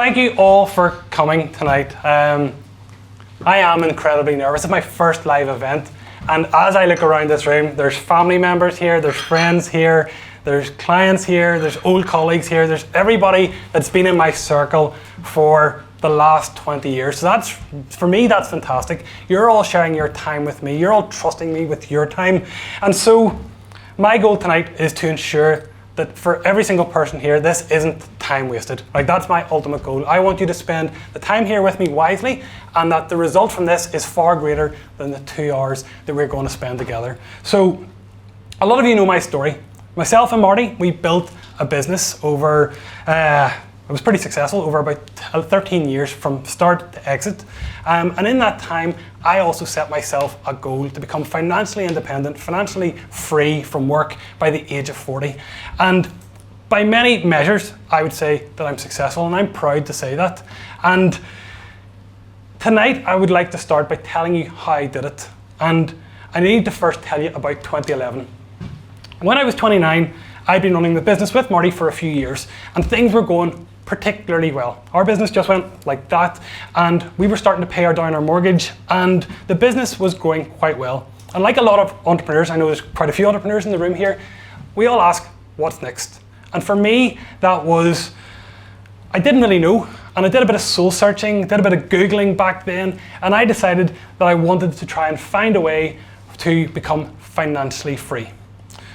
Thank you all for coming tonight. I am incredibly nervous. It's my first live event, and as I look around this room, there's family members here, there's friends here, there's clients here, there's old colleagues here, there's everybody that's been in my circle for the last 20 years. So that's, for me, that's fantastic. You're all sharing your time with me. You're all trusting me with your time. And so my goal tonight is to ensure that for every single person here, this isn't time wasted. Like, that's my ultimate goal. I want you to spend the time here with me wisely, and that the result from this is far greater than the 2 hours that we're going to spend together. So a lot of you know my story. Myself and Marty, we built a business over, it was pretty successful over about 13 years from start to exit. And in that time, I also set myself a goal to become financially independent, financially free from work by the age of 40. And by many measures, I would say that I'm successful, and I'm proud to say that. And tonight, I would like to start by telling you how I did it. And I need to first tell you about 2011. When I was 29, I'd been running the business with Marty for a few years, and things were going particularly well. Our business just went like that, and we were starting to pay down our mortgage, and the business was going quite well. And like a lot of entrepreneurs, I know there's quite a few entrepreneurs in the room here, we all ask, what's next? And for me, that was, I didn't really know, and I did a bit of soul searching, did a bit of Googling back then, and I decided that I wanted to try and find a way to become financially free.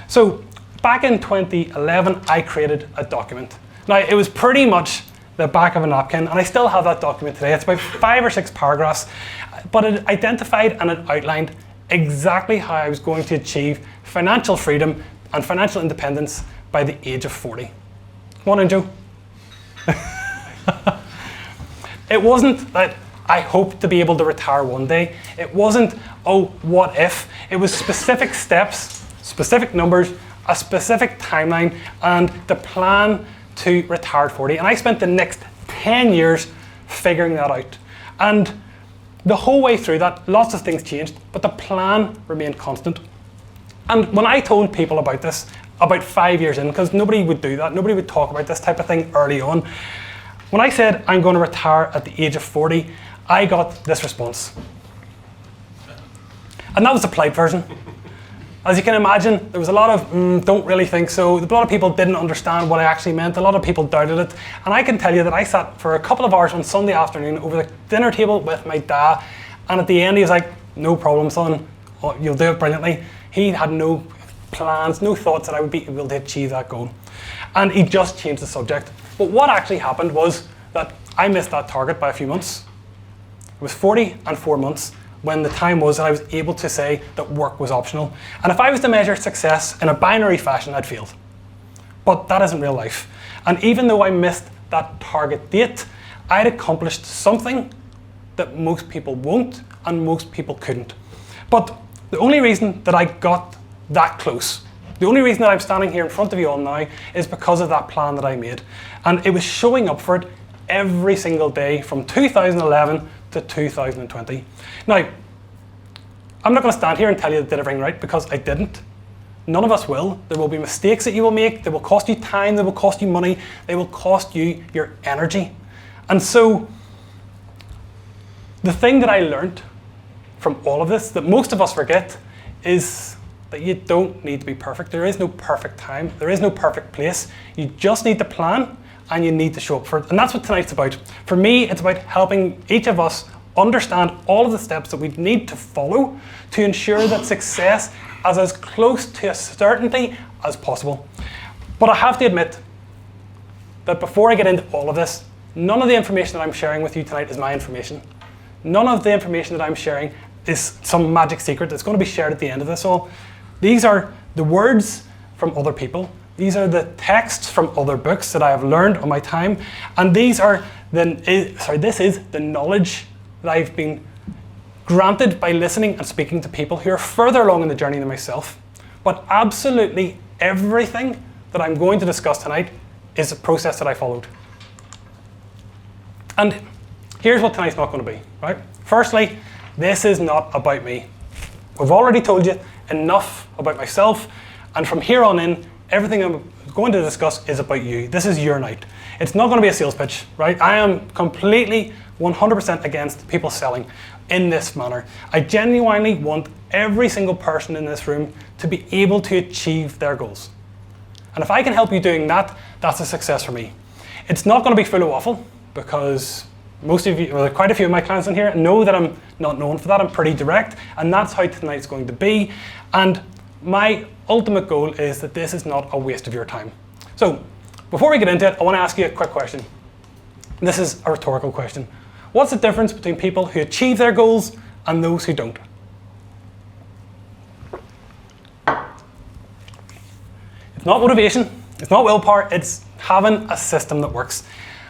So back in 2011, I created a document. Now, it was pretty much the back of a napkin, and I still have that document today. It's about 5 or 6 paragraphs, but it identified and it outlined exactly how I was going to achieve financial freedom and financial independence by the age of 40. Come on in, Joe. It wasn't that I hoped to be able to retire one day. It wasn't, oh, what if? It was specific steps, specific numbers, a specific timeline, and the plan to retire at 40. And I spent the next 10 years figuring that out. And the whole way through that, lots of things changed, but the plan remained constant. And when I told people about this, about 5 years in, because nobody would do that, nobody would talk about this type of thing early on, when I said I'm going to retire at the age of 40, I got this response. And that was the polite version. As you can imagine, there was a lot of, don't really think so. A lot of people didn't understand what I actually meant. A lot of people doubted it. And I can tell you that I sat for a couple of hours on Sunday afternoon over the dinner table with my dad. And at the end, he was like, no problem, son. Oh, you'll do it brilliantly. He had no plans, no thoughts that I would be able to achieve that goal. And he just changed the subject. But what actually happened was that I missed that target by a few months. It was 40 and 4 months. When the time was that I was able to say that work was optional. And if I was to measure success in a binary fashion, I'd failed. But that isn't real life. And even though I missed that target date, I'd accomplished something that most people won't and most people couldn't. But the only reason that I got that close, the only reason that I'm standing here in front of you all now, is because of that plan that I made. And it was showing up for it every single day from 2011 to 2020. Now, I'm not going to stand here and tell you that I did everything right, because I didn't. None of us will. There will be mistakes that you will make. They will cost you time. They will cost you money. They will cost you your energy. And so, the thing that I learned from all of this, that most of us forget, is that you don't need to be perfect. There is no perfect time. There is no perfect place. You just need to plan, and you need to show up for it. And that's what tonight's about. For me, it's about helping each of us understand all of the steps that we need to follow to ensure that success is as close to a certainty as possible. But I have to admit that before I get into all of this, none of the information that I'm sharing with you tonight is my information. None of the information that I'm sharing is some magic secret that's going to be shared at the end of this all. These are the words from other people. These are the texts from other books that I have learned on my time, and this is the knowledge that I've been granted by listening and speaking to people who are further along in the journey than myself. But absolutely everything that I'm going to discuss tonight is a process that I followed. And here's what tonight's not going to be, right? Firstly, this is not about me. I've already told you enough about myself, and from here on in, everything I'm going to discuss is about you. This is your night. It's not going to be a sales pitch, right? I am completely 100% against people selling in this manner. I genuinely want every single person in this room to be able to achieve their goals. And if I can help you doing that, that's a success for me. It's not going to be full of waffle, because most of you, well, quite a few of my clients in here know that I'm not known for that. I'm pretty direct, and that's how tonight's going to be. And my ultimate goal is that this is not a waste of your time. So before we get into it, I want to ask you a quick question. This is a rhetorical question. What's the difference between people who achieve their goals and those who don't? It's not motivation, it's not willpower, it's having a system that works.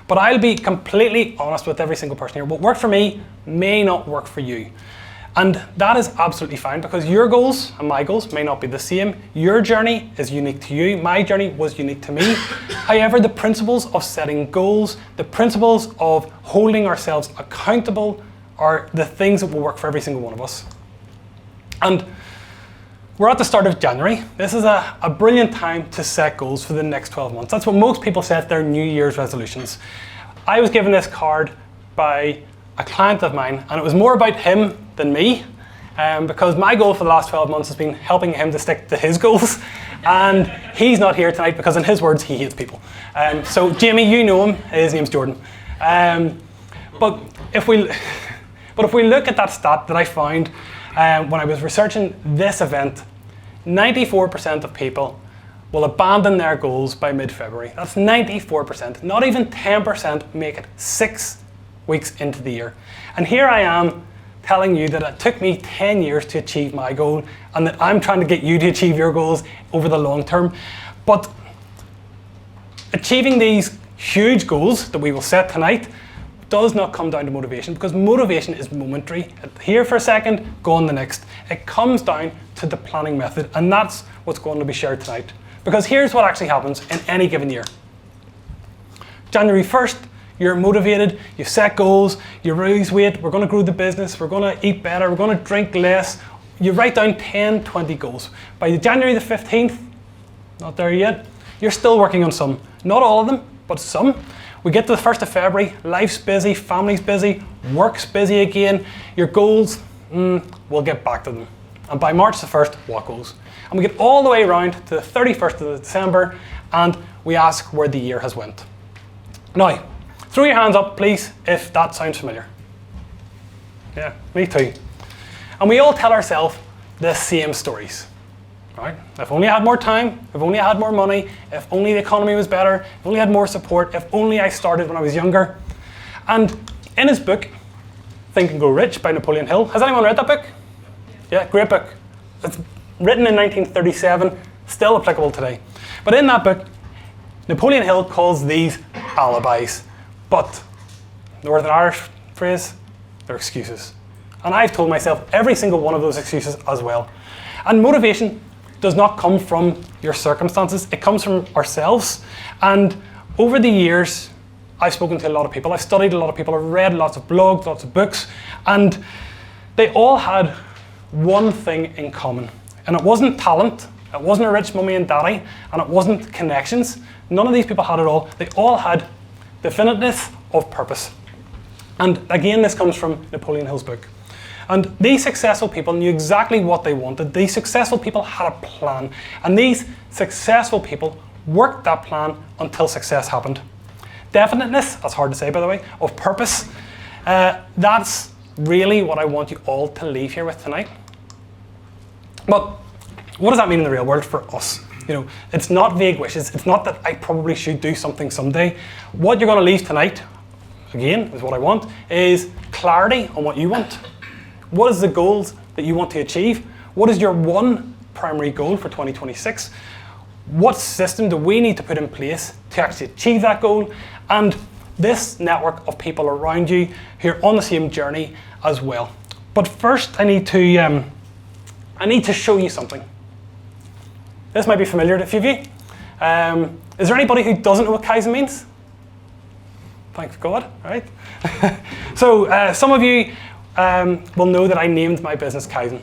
But I'll be completely honest with every single person here. What worked for me may not work for you. And that is absolutely fine, because your goals and my goals may not be the same. Your journey is unique to you. My journey was unique to me. However, the principles of setting goals, the principles of holding ourselves accountable are the things that will work for every single one of us. And we're at the start of January. This is a brilliant time to set goals for the next 12 months. That's what most people set their New Year's resolutions. I was given this card by a client of mine, and it was more about him than me, because my goal for the last 12 months has been helping him to stick to his goals. And he's not here tonight because, in his words, he hates people. So Jamie, you know him, his name's Jordan. But if we look at that stat that I found when I was researching this event, 94% of people will abandon their goals by mid-February. That's 94%. Not even 10% make it 6 weeks into the year. And here I am telling you that it took me 10 years to achieve my goal, and that I'm trying to get you to achieve your goals over the long term. But achieving these huge goals that we will set tonight does not come down to motivation, because motivation is momentary. Here for a second, gone the next. It comes down to the planning method, and that's what's going to be shared tonight. Because here's what actually happens in any given year. January 1st, you're motivated, you set goals, you lose weight, we're going to grow the business, we're going to eat better, we're going to drink less. You write down 10, 20 goals. By January the 15th, not there yet, you're still working on some. Not all of them, but some. We get to the 1st of February, life's busy, family's busy, work's busy again. Your goals, we'll get back to them. And by March the 1st, what goals? And we get all the way around to the 31st of December, and we ask where the year has went. Now, throw your hands up, please, if that sounds familiar. Yeah, me too. And we all tell ourselves the same stories. Right? If only I had more time, if only I had more money, if only the economy was better, if only I had more support, if only I started when I was younger. And in his book, Think and Grow Rich by Napoleon Hill, has anyone read that book? Yeah, great book. It's written in 1937, still applicable today. But in that book, Napoleon Hill calls these alibis, but Northern Irish phrase, they're excuses. And I've told myself every single one of those excuses as well. And motivation does not come from your circumstances, it comes from ourselves. And over the years, I've spoken to a lot of people, I've studied a lot of people, I've read lots of blogs, lots of books, and they all had one thing in common. And it wasn't talent, it wasn't a rich mummy and daddy, and it wasn't connections. None of these people had it all. They all had definiteness of purpose. And again, this comes from Napoleon Hill's book. And these successful people knew exactly what they wanted. These successful people had a plan. And these successful people worked that plan until success happened. Definiteness, that's hard to say by the way, of purpose, that's really what I want you all to leave here with tonight. But what does that mean in the real world for us? You know, it's not vague wishes. It's not that I probably should do something someday. What you're going to leave tonight, again, is what I want, is clarity on what you want. What is the goals that you want to achieve? What is your one primary goal for 2026? What system do we need to put in place to actually achieve that goal? And this network of people around you who are on the same journey as well. But first, I need to show you something. This might be familiar to a few of you. Is there anybody who doesn't know what Kaizen means? Thank God, right? So some of you will know that I named my business Kaizen.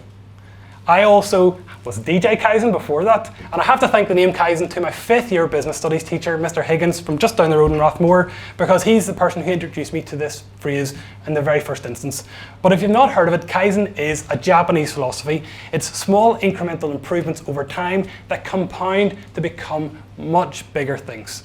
I also was DJ Kaizen before that, and I have to thank the name Kaizen to my 5th year business studies teacher, Mr. Higgins, from just down the road in Rathmore, because he's the person who introduced me to this phrase in the very first instance. But if you've not heard of it, Kaizen is a Japanese philosophy. It's small incremental improvements over time that compound to become much bigger things.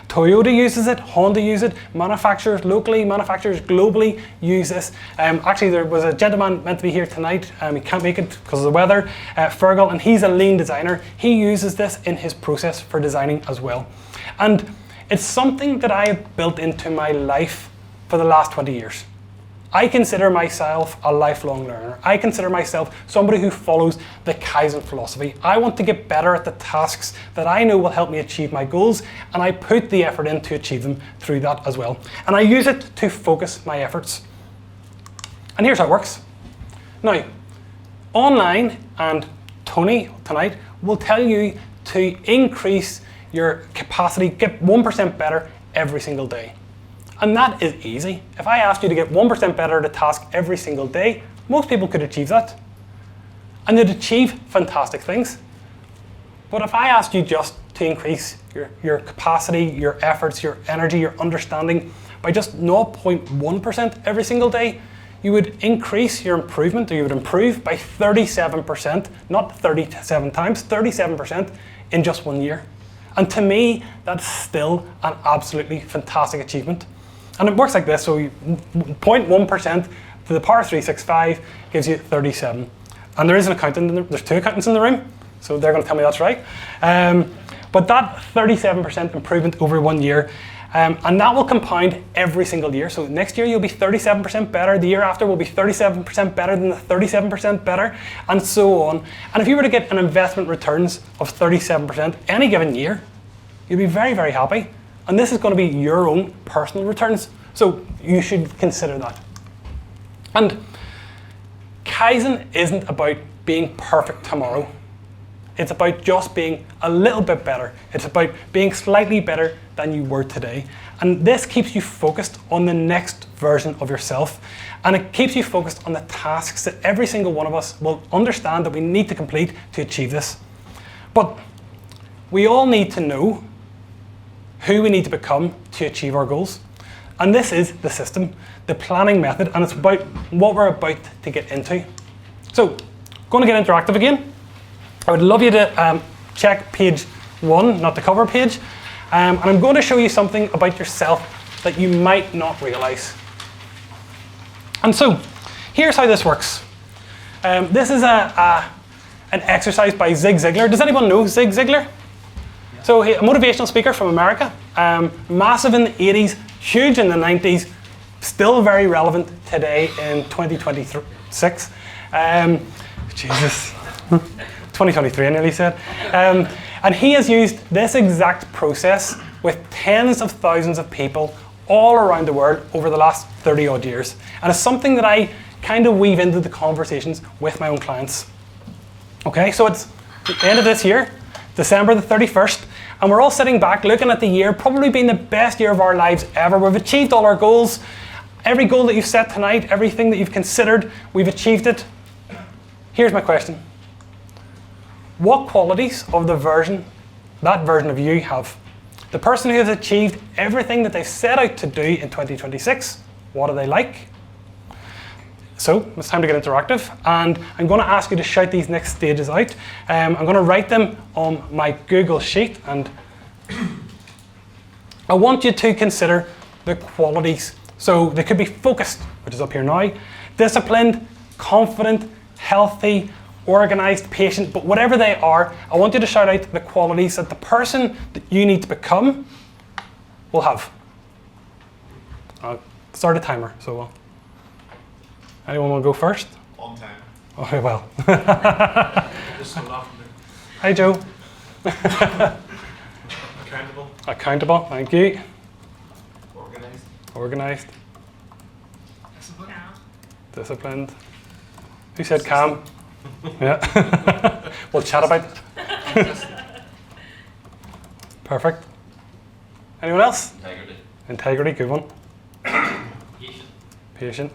Toyota uses it, Honda uses it, manufacturers locally, manufacturers globally use this. Actually, there was a gentleman meant to be here tonight. He can't make it because of the weather, Fergal, and he's a lean designer. He uses this in his process for designing as well. And it's something that I have built into my life for the last 20 years. I consider myself a lifelong learner. I consider myself somebody who follows the Kaizen philosophy. I want to get better at the tasks that I know will help me achieve my goals, and I put the effort in to achieve them through that as well. And I use it to focus my efforts. And here's how it works. Now, online, and Tony tonight will tell you to increase your capacity, get 1% better every single day. And that is easy. If I asked you to get 1% better at a task every single day, most people could achieve that. And they'd achieve fantastic things. But if I asked you just to increase your capacity, your efforts, your energy, your understanding by just 0.1% every single day, you would increase your improvement, or you would improve by 37%, not 37 times, 37% in just 1 year. And to me, that's still an absolutely fantastic achievement. And it works like this, so 0.1% to the power 365 gives you 37. And there is an accountant, there's 2 accountants in the room, so they're going to tell me that's right. But that 37% improvement over 1 year, and that will compound every single year. So next year you'll be 37% better, the year after will be 37% better than the 37% better, and so on. And if you were to get an investment returns of 37% any given year, you'll be very, very happy. And this is going to be your own personal returns. So you should consider that. And Kaizen isn't about being perfect tomorrow. It's about just being a little bit better. It's about being slightly better than you were today. And this keeps you focused on the next version of yourself. And it keeps you focused on the tasks that every single one of us will understand that we need to complete to achieve this. But we all need to know who we need to become to achieve our goals. And this is the system, the planning method, and it's about what we're about to get into. So, going to get interactive again. I would love you to check page 1, not the cover page, and I'm going to show you something about yourself that you might not realize. And so, here's how this works. This is an exercise by Zig Ziglar. Does anyone know Zig Ziglar? So a motivational speaker from America, massive in the 80s, huge in the 90s, still very relevant today in 2026. Jesus, 2023 I nearly said. And he has used this exact process with tens of thousands of people all around the world over the last 30 odd years. And it's something that I kind of weave into the conversations with my own clients. Okay, so it's the end of this year, December the 31st, and we're all sitting back looking at the year, probably being the best year of our lives ever. We've achieved all our goals. Every goal that you've set tonight, everything that you've considered, we've achieved it. Here's my question. What qualities of that version of you have? The person who has achieved everything that they set out to do in 2026, what are they like? So it's time to get interactive, and I'm going to ask you to shout these next stages out. I'm going to write them on my Google Sheet, and I want you to consider the qualities. So they could be focused, which is up here now, disciplined, confident, healthy, organized, patient, but whatever they are, I want you to shout out the qualities that the person that you need to become will have. I'll start a timer, so we'll. Anyone want to go first? On time. Okay, well. Just so laughing. Hi, Joe. Accountable. Accountable, thank you. Organized. Organized. Disciplined. Disciplined. Who said calm? Yeah. We'll chat about it. Perfect. Anyone else? Integrity. Integrity, good one. Patient. Patient.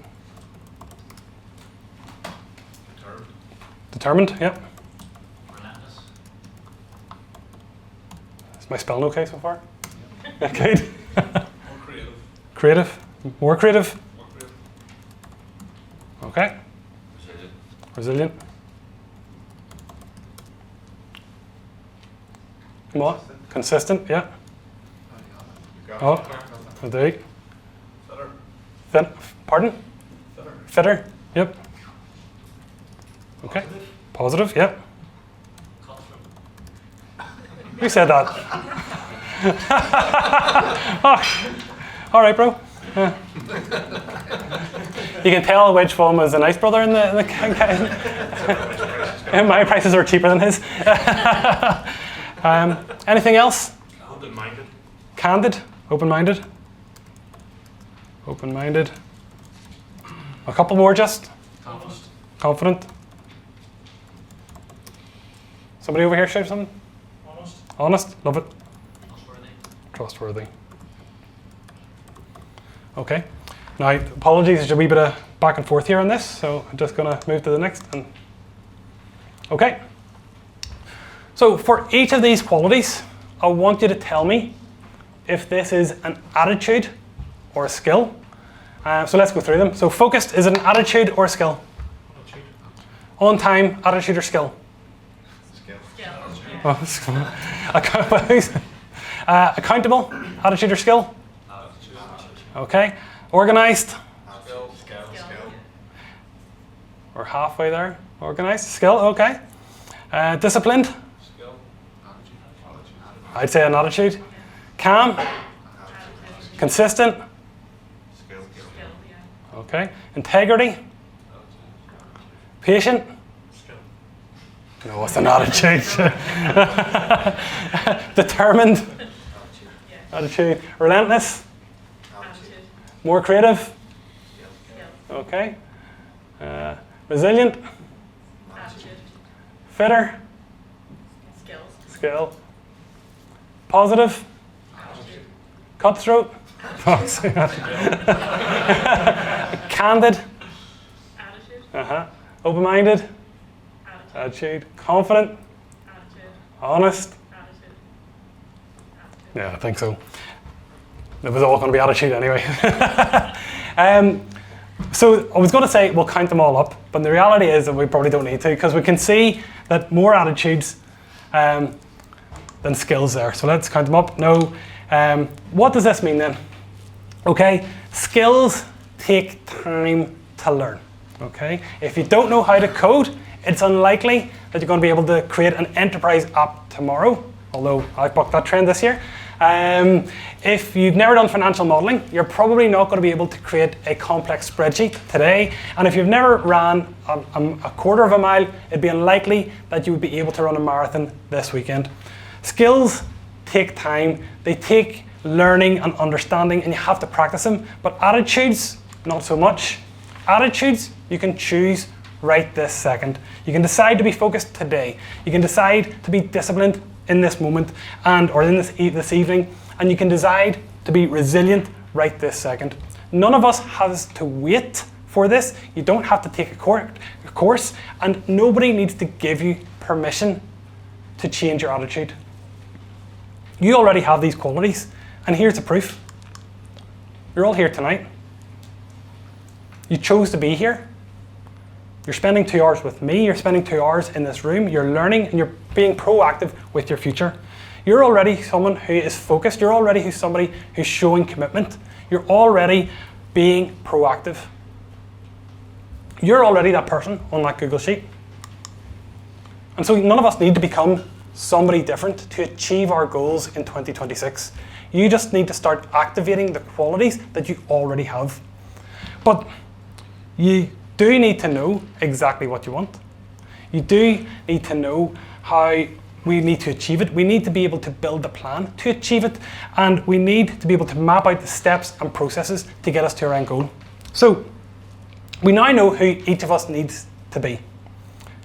Determined, yep. Relentless. Is my spelling okay so far? Yeah, good. More creative. Creative, more creative. More creative. Okay. Resilient. Resilient. Come on. Consistent, yeah. Oh, I do. Fitter. Fit, pardon? Fitter. Fitter, yep. Okay. Positive, yep. Cutthroat. Who said that? Oh, all right, bro. Yeah. You can tell which one was the nice brother in the and my prices are cheaper than his. Anything else? Open-minded. Candid, open-minded. Open-minded. A couple more just. Confident. Confident. Somebody over here shout something? Honest. Honest, love it. Trustworthy. Trustworthy. Okay. Now, apologies, there's a wee bit of back and forth here on this, so I'm just going to move to the next. Okay. So for each of these qualities, I want you to tell me if this is an attitude or a skill. So let's go through them. So focused, is it an attitude or a skill? Attitude. On time, attitude or skill? Skill. Oh, accountable, attitude or skill? Attitude. Okay. Organized, Skill. Skill. we're halfway there. Organized, skill, okay. Disciplined, Skill. Attitude. I'd say an attitude. Calm, consistent, Skill. okay. Integrity, patient, Skill. no, it's an attitude. Determined, attitude. Relentless, more creative, okay. Resilient, fitter, skill. Positive, cutthroat, candid, open-minded, attitude, confident, honest. Yeah, I think so. It was all going to be attitude anyway. So I was going to say we'll count them all up, but the reality is that we probably don't need to because we can see that more attitudes than skills there. So let's count them up. No. What does this mean then? Okay, skills take time to learn. Okay, if you don't know how to code, it's unlikely that you're going to be able to create an enterprise app tomorrow, although I've bucked that trend this year. If you've never done financial modeling, you're probably not going to be able to create a complex spreadsheet today. And if you've never ran a quarter of a mile, it'd be unlikely that you would be able to run a marathon this weekend. Skills take time, they take learning and understanding, and you have to practice them. But attitudes, not so much. Attitudes, you can choose right this second. You can decide to be focused today. You can decide to be disciplined in this moment or in this evening, and you can decide to be resilient right this second. None of us has to wait for this. You don't have to take a course, and nobody needs to give you permission to change your attitude. You already have these qualities, and here's the proof. You're all here tonight. You chose to be here. You're spending 2 hours with me, you're spending 2 hours in this room, you're learning and you're being proactive with your future. You're already someone who is focused, you're already somebody who's showing commitment, you're already being proactive. You're already that person on that Google Sheet. And so none of us need to become somebody different to achieve our goals in 2026. You just need to start activating the qualities that you already have. But you do need to know exactly what you want. You do need to know how we need to achieve it. We need to be able to build a plan to achieve it, and we need to be able to map out the steps and processes to get us to our end goal. So we now know who each of us needs to be.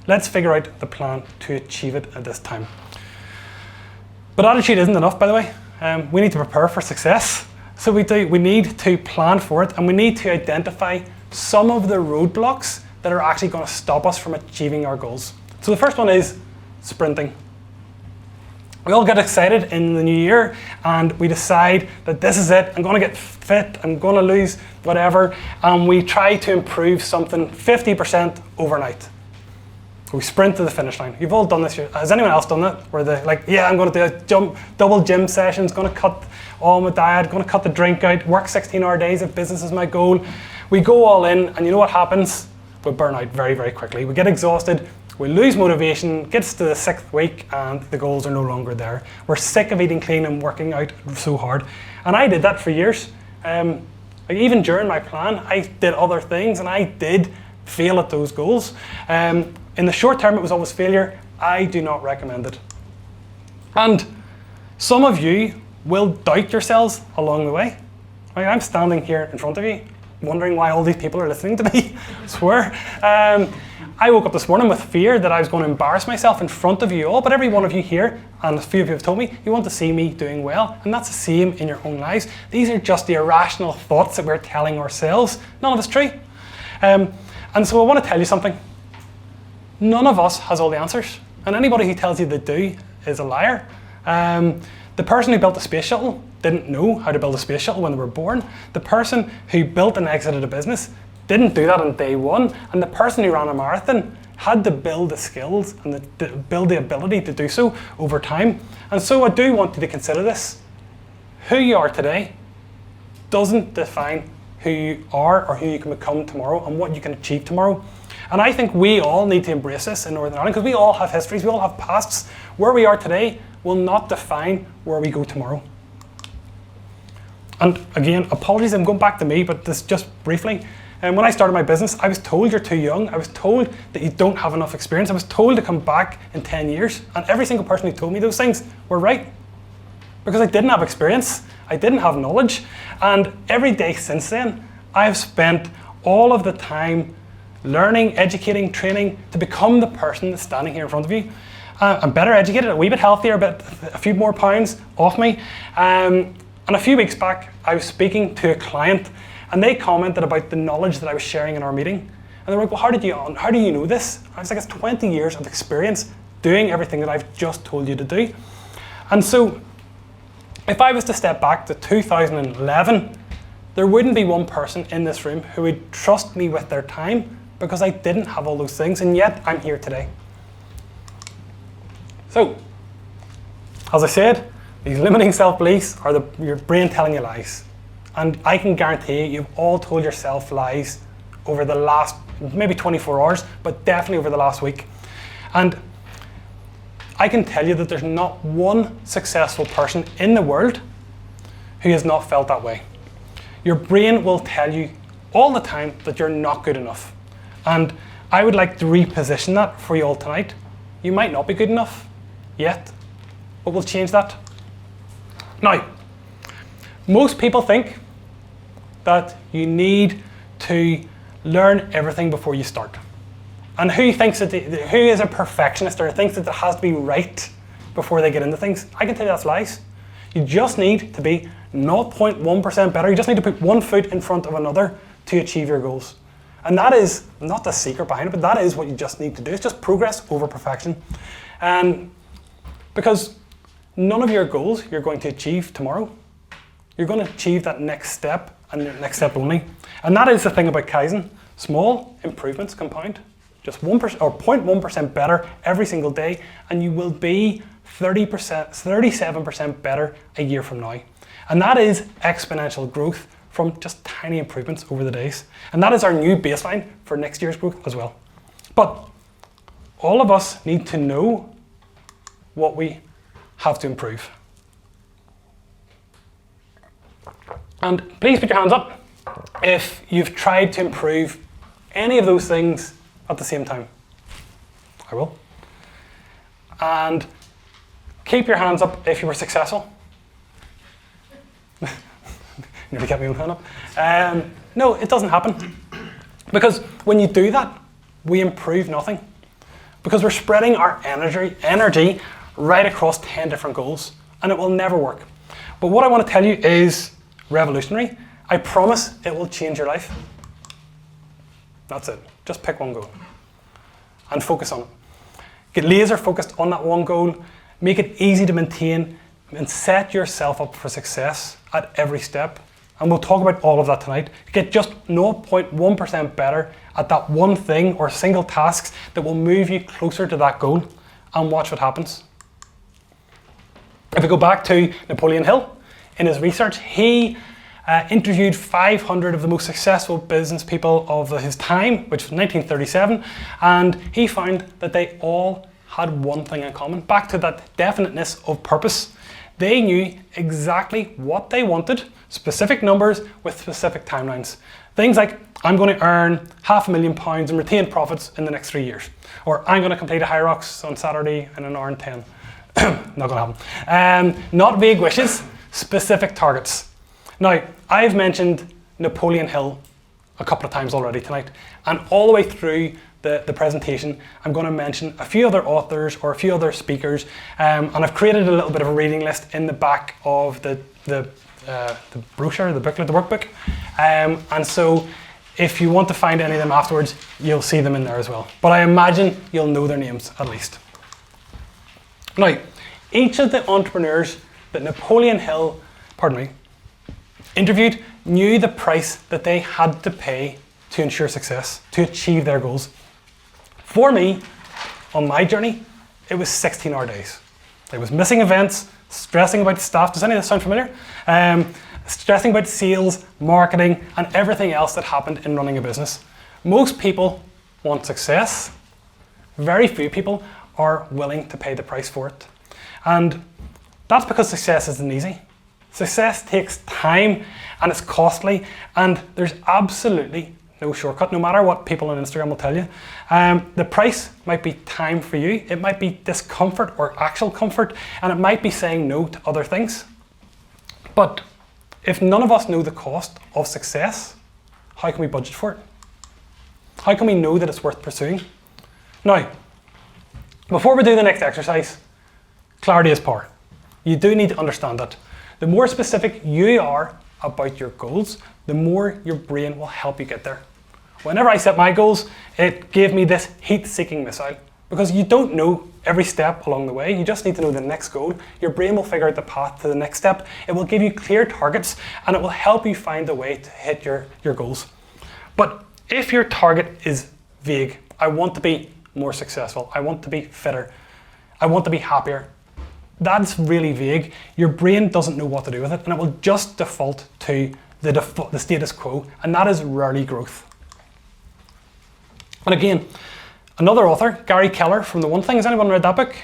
Let's figure out the plan to achieve it at this time. But attitude isn't enough, by the way. We need to prepare for success. So we need to plan for it, and we need to identify some of the roadblocks that are actually going to stop us from achieving our goals. So the first one is sprinting. We all get excited in the new year and we decide that this is it, I'm going to get fit, I'm going to lose whatever, and we try to improve something 50% overnight. We sprint to the finish line. You've all done this. Has anyone else done that? Where they're like, yeah, I'm going to do a double gym sessions, going to cut all my diet, going to cut the drink out, work 16-hour days if business is my goal. We go all in, and you know what happens? We burn out very, very quickly. We get exhausted, we lose motivation, gets to the 6th week, and the goals are no longer there. We're sick of eating clean and working out so hard. And I did that for years. Like even during my plan, I did other things, and I did fail at those goals. In the short term, it was always failure. I do not recommend it. And some of you will doubt yourselves along the way. Like I'm standing here in front of you, wondering why all these people are listening to me. I swear. I woke up this morning with fear that I was going to embarrass myself in front of you all, but every one of you here, and a few of you have told me, you want to see me doing well, and that's the same in your own lives. These are just the irrational thoughts that we're telling ourselves. None of it's true. And so I want to tell you something. None of us has all the answers, and anybody who tells you they do is a liar. The person who built the space shuttle didn't know how to build a space shuttle when they were born. The person who built and exited a business didn't do that on day one, and the person who ran a marathon had to build the skills and build the ability to do so over time. And so I do want you to consider this. Who you are today doesn't define who you are or who you can become tomorrow and what you can achieve tomorrow. And I think we all need to embrace this in Northern Ireland because we all have histories, we all have pasts. Where we are today will not define where we go tomorrow. And again, apologies, I'm going back to me, but this just briefly. And when I started my business, I was told you're too young. I was told that you don't have enough experience. I was told to come back in 10 years. And every single person who told me those things were right. Because I didn't have experience. I didn't have knowledge. And every day since then, I've spent all of the time learning, educating, training to become the person that's standing here in front of you. I'm better educated, a wee bit healthier, a few more pounds off me. And a few weeks back, I was speaking to a client and they commented about the knowledge that I was sharing in our meeting. And they were like, well, how do you know this? I was like, it's 20 years of experience doing everything that I've just told you to do. And so if I was to step back to 2011, there wouldn't be one person in this room who would trust me with their time because I didn't have all those things, and yet I'm here today. So, as I said, these limiting self-beliefs are your brain telling you lies. And I can guarantee you've all told yourself lies over the last, maybe 24 hours, but definitely over the last week. And I can tell you that there's not one successful person in the world who has not felt that way. Your brain will tell you all the time that you're not good enough. And I would like to reposition that for you all tonight. You might not be good enough yet, but we'll change that. Now, most people think that you need to learn everything before you start. And who is a perfectionist or thinks that it has to be right before they get into things? I can tell you that's lies. You just need to be 0.1% better. You just need to put one foot in front of another to achieve your goals. And that is not the secret behind it, but that is what you just need to do. It's just progress over perfection. Because none of your goals you're going to achieve tomorrow. You're going to achieve that next step and the next step only. And that is the thing about Kaizen. Small improvements compound. Just 1% or 0.1% better every single day, and you will be 37% better a year from now. And that is exponential growth from just tiny improvements over the days. And that is our new baseline for next year's growth as well. But all of us need to know what we have to improve. And please put your hands up if you've tried to improve any of those things at the same time. I will. And keep your hands up if you were successful. Nearly kept my own hand up. No, it doesn't happen. Because when you do that, we improve nothing. Because we're spreading our energy right across 10 different goals, and it will never work. But what I want to tell you is revolutionary. I promise it will change your life. That's it. Just pick one goal and focus on it. Get laser focused on that one goal, make it easy to maintain, and set yourself up for success at every step. And we'll talk about all of that tonight. Get just 0.1% better at that one thing or single tasks that will move you closer to that goal, and watch what happens. If we go back to Napoleon Hill, in his research, he interviewed 500 of the most successful business people of his time, which was 1937, and he found that they all had one thing in common. Back to that definiteness of purpose. They knew exactly what they wanted, specific numbers with specific timelines. Things like, I'm going to earn £500,000 in retained profits in the next 3 years. Or I'm going to complete a high rocks on Saturday in an hour and 10. Not going to happen. Not vague wishes, specific targets. Now, I've mentioned Napoleon Hill a couple of times already tonight, and all the way through the presentation, I'm going to mention a few other authors or a few other speakers, and I've created a little bit of a reading list in the back of the brochure, the booklet, the workbook, and so if you want to find any of them afterwards, you'll see them in there as well. But I imagine you'll know their names at least. Now, each of the entrepreneurs that Napoleon Hill, interviewed knew the price that they had to pay to ensure success, to achieve their goals. For me, on my journey, it was 16-hour days. It was missing events, stressing about staff. Does any of this sound familiar? Stressing about sales, marketing, and everything else that happened in running a business. Most people want success. Very few people are willing to pay the price for it. And that's because success isn't easy. Success takes time and it's costly, and there's absolutely no shortcut, no matter what people on Instagram will tell you. The price might be time for you, it might be discomfort or actual comfort, and it might be saying no to other things. But if none of us know the cost of success, how can we budget for it? How can we know that it's worth pursuing? Now, before we do the next exercise, clarity is power. You do need to understand that. The more specific you are about your goals, the more your brain will help you get there. Whenever I set my goals, it gave me this heat-seeking missile, because you don't know every step along the way. You just need to know the next goal. Your brain will figure out the path to the next step. It will give you clear targets, and it will help you find a way to hit your goals. But if your target is vague, I want to be more successful, I want to be fitter, I want to be happier, that's really vague. Your brain doesn't know what to do with it, and it will just default to the status quo, and that is rarely growth. And again, another author, Gary Keller from The One Thing. Has anyone read that book?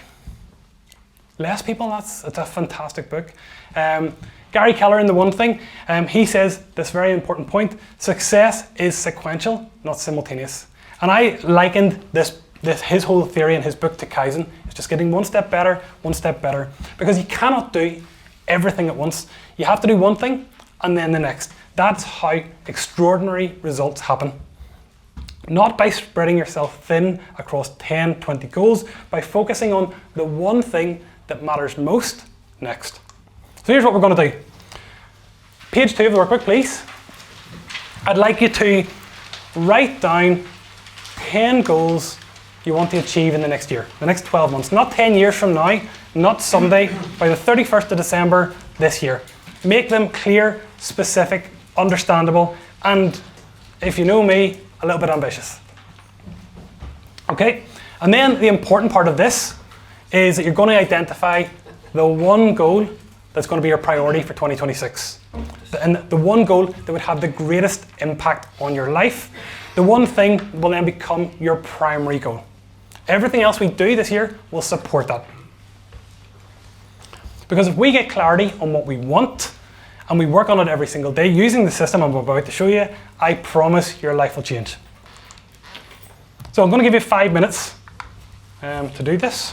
Less people? It's a fantastic book. Gary Keller in The One Thing, he says this very important point: success is sequential, not simultaneous. And I likened his whole theory in his book to Kaizen. It's just getting one step better, because you cannot do everything at once. You have to do one thing and then the next. That's how extraordinary results happen. Not by spreading yourself thin across 10, 20 goals, by focusing on the one thing that matters most next. So here's what we're going to do. Page 2 of the workbook, please. I'd like you to write down 10 goals you want to achieve in the next year, the next 12 months. Not 10 years from now, not someday, by the 31st of December this year. Make them clear, specific, understandable, and if you know me, a little bit ambitious. Okay? And then the important part of this is that you're going to identify the one goal that's going to be your priority for 2026. And the one goal that would have the greatest impact on your life. The one thing will then become your primary goal. Everything else we do this year will support that. Because if we get clarity on what we want, and we work on it every single day using the system I'm about to show you, I promise your life will change. So I'm going to give you 5 minutes to do this.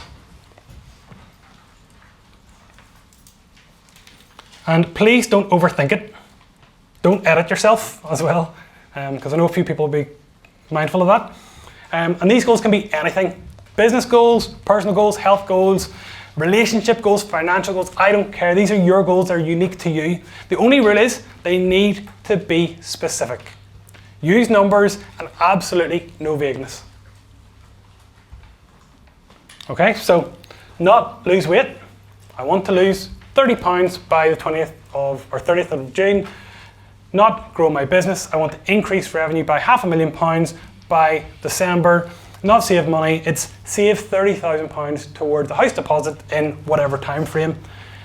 And please don't overthink it. Don't edit yourself as well, because I know a few people will be mindful of that. And these goals can be anything. Business goals, personal goals, health goals, relationship goals, financial goals, I don't care. These are your goals, they're unique to you. The only rule is they need to be specific. Use numbers and absolutely no vagueness. Okay, so not lose weight. I want to lose 30 pounds by the 30th of June. Not grow my business. I want to increase revenue by £500,000 by December. Not save money. It's save £30,000 towards the house deposit in whatever time frame.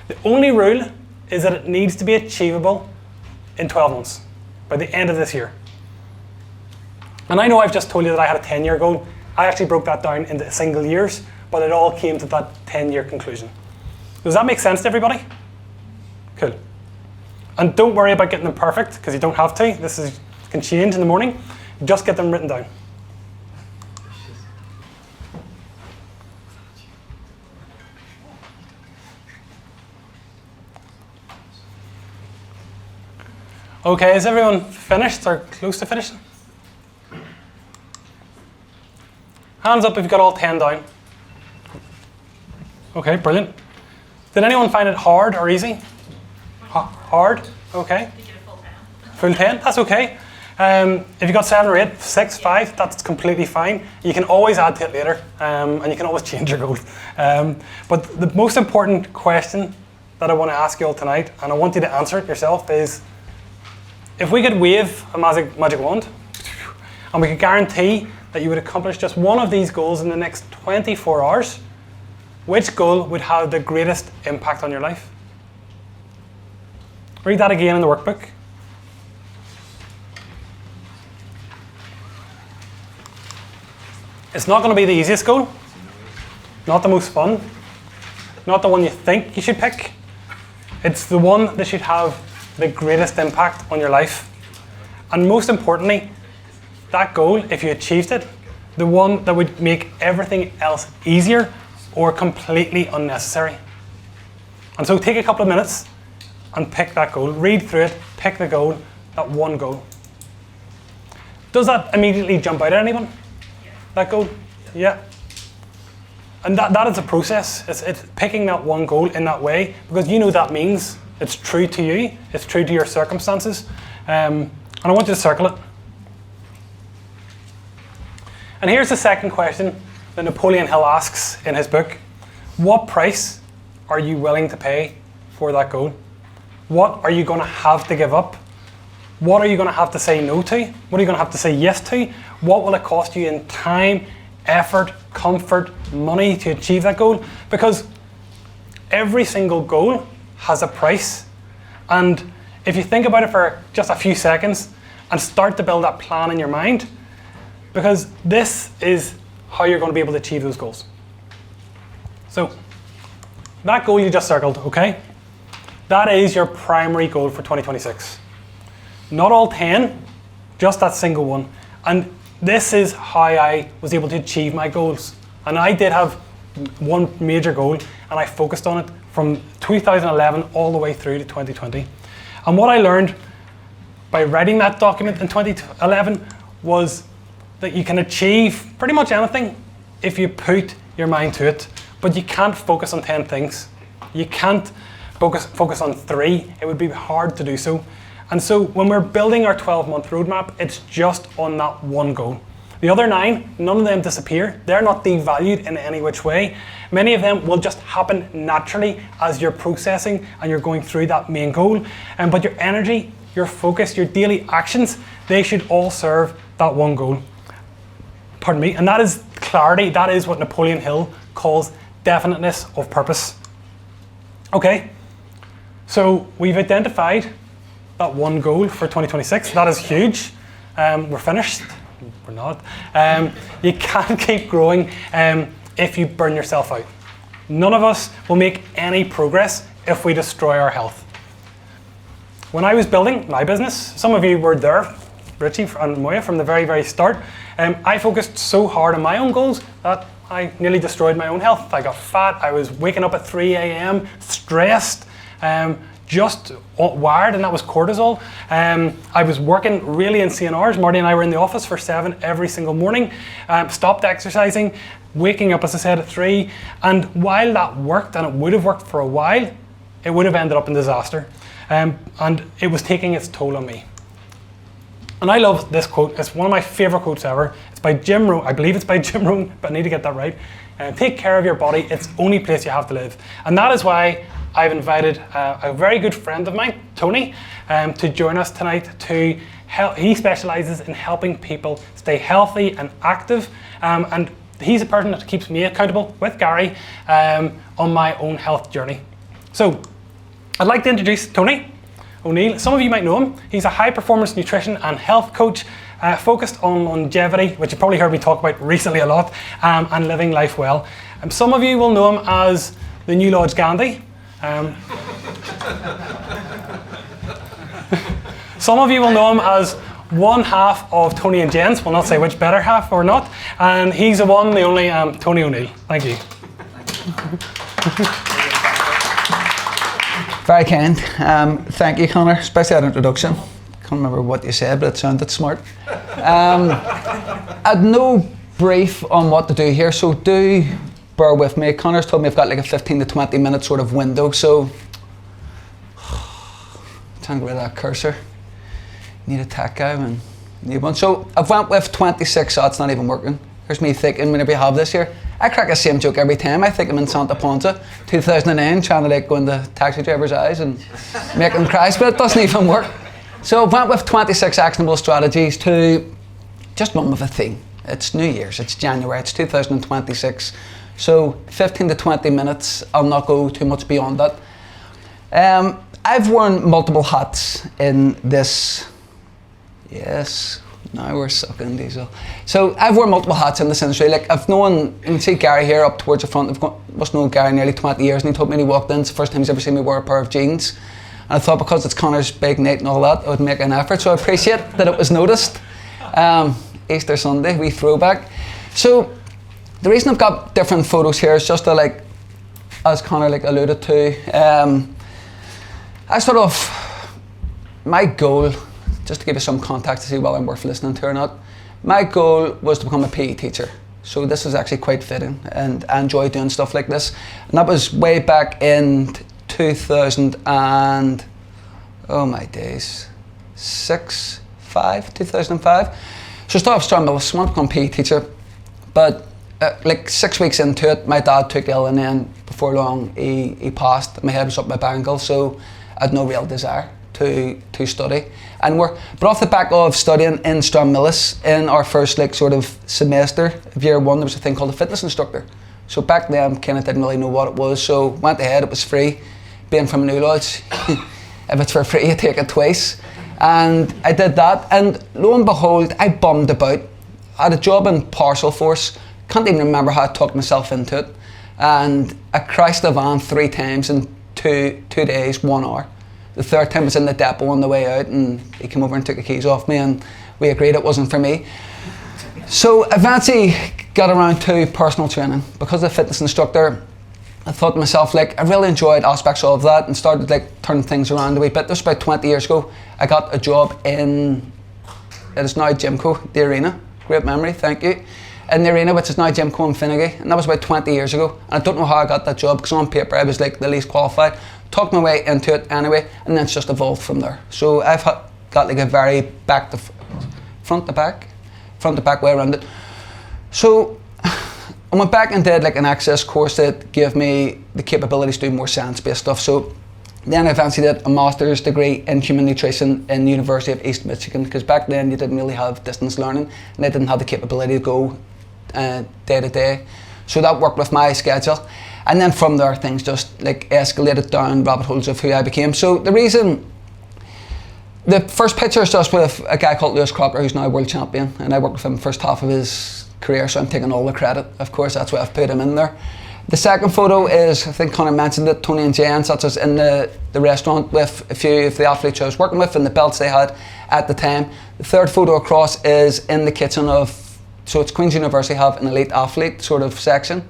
The only rule is that it needs to be achievable in 12 months, by the end of this year. And I know I've just told you that I had a 10-year goal. I actually broke that down into single years, but it all came to that 10-year conclusion. Does that make sense to everybody? Cool. And don't worry about getting them perfect, because you don't have to. Can change in the morning. Just get them written down. Okay, is everyone finished or close to finishing? Hands up if you've got all 10 down. Okay, brilliant. Did anyone find it hard or easy? Hard? Okay. Did you get a full 10? Full 10? That's okay. If you got 7 or 8, 6, 5, that's completely fine. You can always add to it later, and you can always change your goals. But the most important question that I want to ask you all tonight, and I want you to answer it yourself, is if we could wave a magic wand, and we could guarantee that you would accomplish just one of these goals in the next 24 hours, which goal would have the greatest impact on your life? Read that again in the workbook. It's not going to be the easiest goal, not the most fun, not the one you think you should pick. It's the one that should have the greatest impact on your life. And most importantly, that goal, if you achieved it, the one that would make everything else easier or completely unnecessary. And so take a couple of minutes and pick that goal. Read through it, pick the goal, that one goal. Does that immediately jump out at anyone? Yeah. That goal? Yeah. And that is a process. It's picking that one goal in that way, because you know that means it's true to you, it's true to your circumstances. And I want you to circle it. And here's the second question that Napoleon Hill asks in his book. What price are you willing to pay for that goal? What are you going to have to give up? What are you going to have to say no to? What are you going to have to say yes to? What will it cost you in time, effort, comfort, money to achieve that goal? Because every single goal has a price. And if you think about it for just a few seconds and start to build that plan in your mind, because this is how you're going to be able to achieve those goals. So, that goal you just circled, okay? That is your primary goal for 2026. Not all 10, just that single one. And this is how I was able to achieve my goals. And I did have one major goal, and I focused on it from 2011 all the way through to 2020. And what I learned by writing that document in 2011 was that you can achieve pretty much anything if you put your mind to it, but you can't focus on 10 things. You can't focus on 3. It would be hard to do so. And so when we're building our 12-month roadmap, it's just on that one goal. The other 9, none of them disappear. They're not devalued in any which way. Many of them will just happen naturally as you're processing and you're going through that main goal. But your energy, your focus, your daily actions, they should all serve that one goal. Pardon me. And that is clarity. That is what Napoleon Hill calls definiteness of purpose. Okay, so we've identified that one goal for 2026. That is huge. We're finished. We're not. You can't keep growing if you burn yourself out. None of us will make any progress if we destroy our health. When I was building my business, some of you were there, Richie and Moya, from the very, very start. I focused so hard on my own goals that I nearly destroyed my own health. I got fat. I was waking up at 3 a.m, stressed, just wired, and that was cortisol. I was working really insane hours. Marty and I were in the office for 7 every single morning. Stopped exercising, waking up, as I said, at 3. And while that worked, and it would have worked for a while, it would have ended up in disaster. And it was taking its toll on me. And I love this quote. It's one of my favorite quotes ever. It's by Jim Rohn. I believe it's by Jim Rohn, but I need to get that right. take care of your body. It's the only place you have to live. And that is why I've invited a very good friend of mine, Tony, to join us tonight to help. He specializes in helping people stay healthy and active, and he's a person that keeps me accountable with Gary on my own health journey. So I'd like to introduce Tony O'Neill. Some of you might know him. He's a high-performance nutrition and health coach focused on longevity, which you probably heard me talk about recently a lot, and living life well. Some of you will know him as the New Lodge Gandhi. Some of you will know him as one half of Tony and Jen's. We'll not say which better half or not. And he's the one, the only Tony O'Neill. Thank you. Very kind. Thank you, Connor, especially that introduction. Can't remember what you said, but it sounded smart. I had no brief on what to do here, so do bear with me. Connor's told me I've got like a 15 to 20 minute sort of window, so trying to get rid of that cursor. Need a tech guy and need one. So I've went with 26, so it's not even working. Here's me thinking, whenever you have this here, I crack the same joke every time. I think I'm in Santa Ponsa, 2009, trying to like go into taxi driver's eyes and make them cry, but it doesn't even work. So I went with 26 actionable strategies to just run with a theme. It's New Year's, it's January, it's 2026. So 15 to 20 minutes, I'll not go too much beyond that. I've worn multiple hats in this. Yes, now we're sucking diesel. So I've worn multiple hats in this industry. Like I've known, you can see Gary here up towards the front. Must know Gary nearly 20 years, and he told me when he walked in, it's the first time he's ever seen me wear a pair of jeans. And I thought because it's Connor's big night and all that, I would make an effort. So I appreciate that it was noticed. Easter Sunday, wee throwback. So the reason I've got different photos here is just to like, as Connor like alluded to, I sort of, my goal, just to give you some context to see whether I'm worth listening to or not, my goal was to become a PE teacher. So this is actually quite fitting, and I enjoy doing stuff like this. And that was way back in 2000 and, oh my days, 2005. So I started off strong, I wanted to become a PE teacher, but like 6 weeks into it, my dad took ill, and then before long he passed. My head was up my bangle, so I had no real desire to study. And but off the back of studying in Stranmillis, in our first like sort of semester of year one, there was a thing called a fitness instructor. So back then, kind of didn't really know what it was, so went ahead, it was free. Being from New Lodge, if it's for free, you take it twice. And I did that, and lo and behold, I bummed about. I had a job in Parcel Force, can't even remember how I talked myself into it. And I crashed the van 3 times in two days, 1 hour. The third time was in the depot on the way out, and he came over and took the keys off me, and we agreed it wasn't for me. So eventually got around to personal training. Because of the fitness instructor, I thought to myself, like, I really enjoyed aspects of that and started like turning things around a wee bit. This was about 20 years ago. I got a job in, it is now Gymco, the Arena. Great memory, thank you. In the Arena, which is now Gymco in Finnegy, and that was about 20 years ago. And I don't know how I got that job, because on paper I was like the least qualified. Talked my way into it anyway, and then it's just evolved from there. So I've got like a very front to back way around it. So I went back and did like an access course that gave me the capabilities to do more science-based stuff. So then I eventually did a master's degree in human nutrition in the University of East Michigan, because back then you didn't really have distance learning, and I didn't have the capability to go day to day. So that worked with my schedule. And then from there, things just like escalated down rabbit holes of who I became. So the first picture is just with a guy called Lewis Crocker, who's now world champion, and I worked with him the first half of his career, so I'm taking all the credit. Of course, that's why I've put him in there. The second photo is, I think Connor mentioned it, Tony and Jen, such as in the restaurant with a few of the athletes I was working with and the belts they had at the time. The third photo across is in the kitchen so it's Queen's University have an elite athlete sort of section.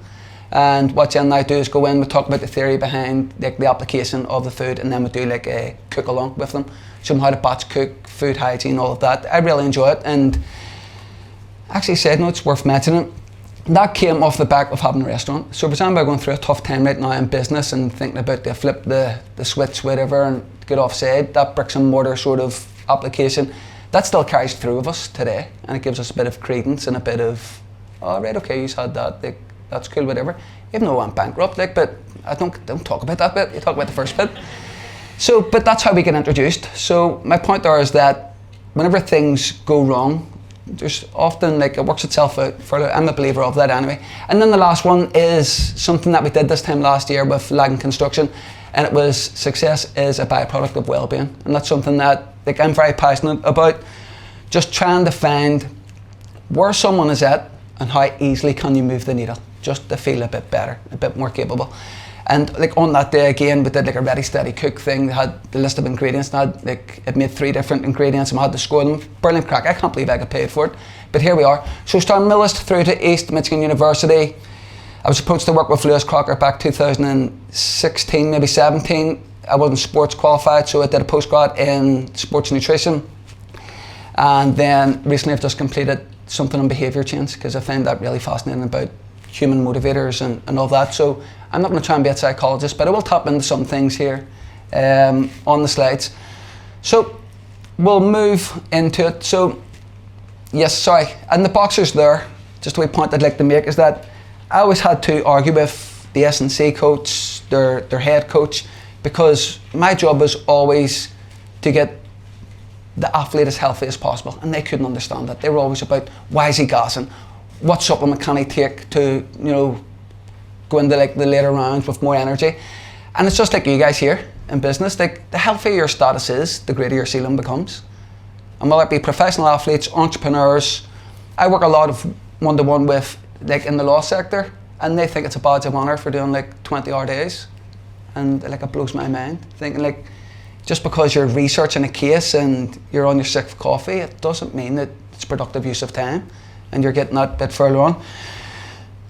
And what Jen and I do is go in, we talk about the theory behind like the application of the food, and then we do like a cook along with them. Show them how to batch cook, food hygiene, all of that. I really enjoy it, and actually said, no, it's worth mentioning. That came off the back of having a restaurant. So for example, I'm going through a tough time right now in business and thinking about to flip the switch, whatever, and get offside. That bricks and mortar sort of application, that still carries through with us today, and it gives us a bit of credence and a bit of, oh right, okay, you had that. Like, that's cool, whatever. Even though I went bankrupt, like, but I don't talk about that bit. You talk about the first bit. So, but that's how we get introduced. So my point there is that whenever things go wrong, there's often, like, it works itself out. I'm a believer of that anyway. And then the last one is something that we did this time last year with Lagan Construction, and it was success is a byproduct of well-being, and that's something that, like, I'm very passionate about. Just trying to find where someone is at and how easily can you move the needle, just to feel a bit better, a bit more capable. And, like, on that day again, we did, like, a ready steady cook thing. They had the list of ingredients, and had, like, it made 3 different ingredients and we had to score them. Brilliant crack. I can't believe I got paid for it, but here we are. So starting my list through to East Michigan University. I was supposed to work with Lewis Crocker back 2016, maybe 17. I wasn't sports qualified, so I did a postgrad in sports nutrition. And then recently I've just completed something on behaviour change, because I find that really fascinating about human motivators and all that. So I'm not going to try and be a psychologist, but I will tap into some things here on the slides. So we'll move into it. So yes, sorry, and the boxers there, just a wee point I'd like to make is that I always had to argue with the S&C coach, their head coach, because my job was always to get the athlete as healthy as possible, and they couldn't understand that. They were always about, why is he gassing? What supplement can he take to, you know, go into, like, the later rounds with more energy? And it's just like you guys here in business, like, the healthier your status is, the greater your ceiling becomes. And whether it be professional athletes, entrepreneurs, I work a lot of one-to-one with, like, in the law sector, and they think it's a badge of honour for doing, like, 20-hour days. And, like, it blows my mind, thinking, like, just because you're researching a case and you're on your 6th coffee, it doesn't mean that it's productive use of time and you're getting that bit further on.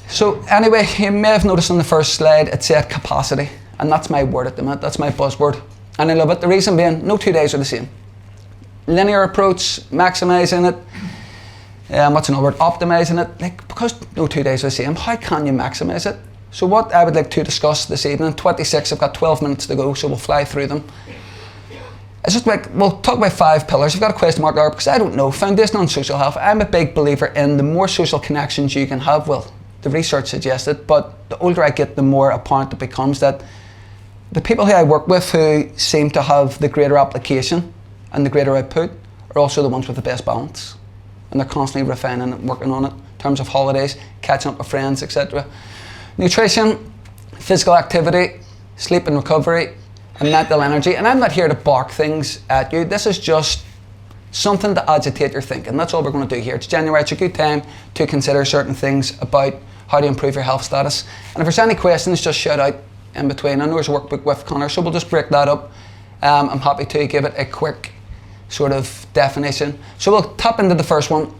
So anyway, you may have noticed on the first slide it said capacity, and that's my word at the minute, that's my buzzword, and I love it. The reason being, no 2 days are the same. Linear approach, maximising it, what's another word, optimising it, like, because no 2 days are the same, how can you maximise it? So what I would like to discuss this evening, 26, I've got 12 minutes to go, so we'll fly through them. It's just like, we'll talk about 5 pillars. I've got a question mark there because I don't know. Foundation on social health. I'm a big believer in the more social connections you can have. Well, the research suggests it, but the older I get, the more apparent it becomes that the people who I work with who seem to have the greater application and the greater output are also the ones with the best balance. And they're constantly refining and working on it in terms of holidays, catching up with friends, etc. Nutrition, physical activity, sleep and recovery, and mental energy. And I'm not here to bark things at you. This is just something to agitate your thinking. That's all we're going to do here. It's January. It's a good time to consider certain things about how to improve your health status. And if there's any questions, just shout out in between. I know there's a workbook with Connor, so we'll just break that up. I'm happy to give it a quick sort of definition. So we'll tap into the first one.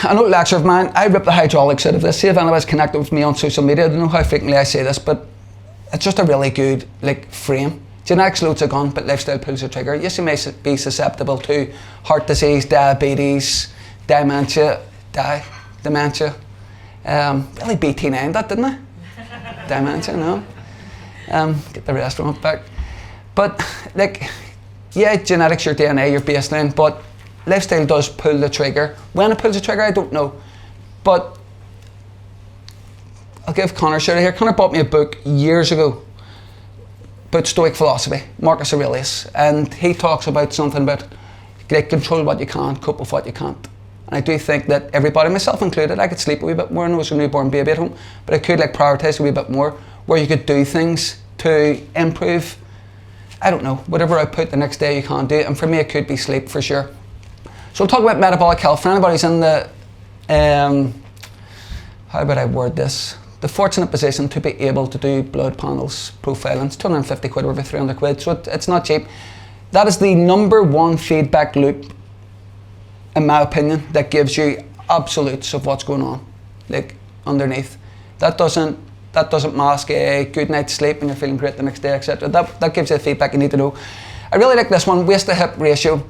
An old lecture of mine, I ripped the hydraulics out of this. See if anybody's connected with me on social media. I don't know how frequently I say this, but it's just a really good, like, frame. Genetics loads a gun, but lifestyle pulls the trigger. Yes, you may be susceptible to heart disease, diabetes, dementia. Really BT9 that, didn't I? Dementia, no. Get the restaurant back. But, like, yeah, genetics, your DNA, your baseline, but lifestyle does pull the trigger. When it pulls the trigger, I don't know. But I'll give Connor a shout out here. Connor bought me a book years ago about Stoic philosophy, Marcus Aurelius, and he talks about something about, like, control what you can, cope with what you can't. And I do think that everybody, myself included, I could sleep a wee bit more. I know it's a newborn baby at home, but I could, like, prioritise a wee bit more where you could do things to improve, I don't know, whatever output the next day you can do it. And for me, it could be sleep for sure. So we'll talk about metabolic health. For anybody who's in the, how would I word this? The fortunate position to be able to do blood panels profiling. It's 250 quid over 300 quid, so it's not cheap. That is the #1 feedback loop, in my opinion, that gives you absolutes of what's going on, like, underneath. That doesn't mask a good night's sleep and you're feeling great the next day, etc. That gives you the feedback you need to know. I really like this one, waist to hip ratio.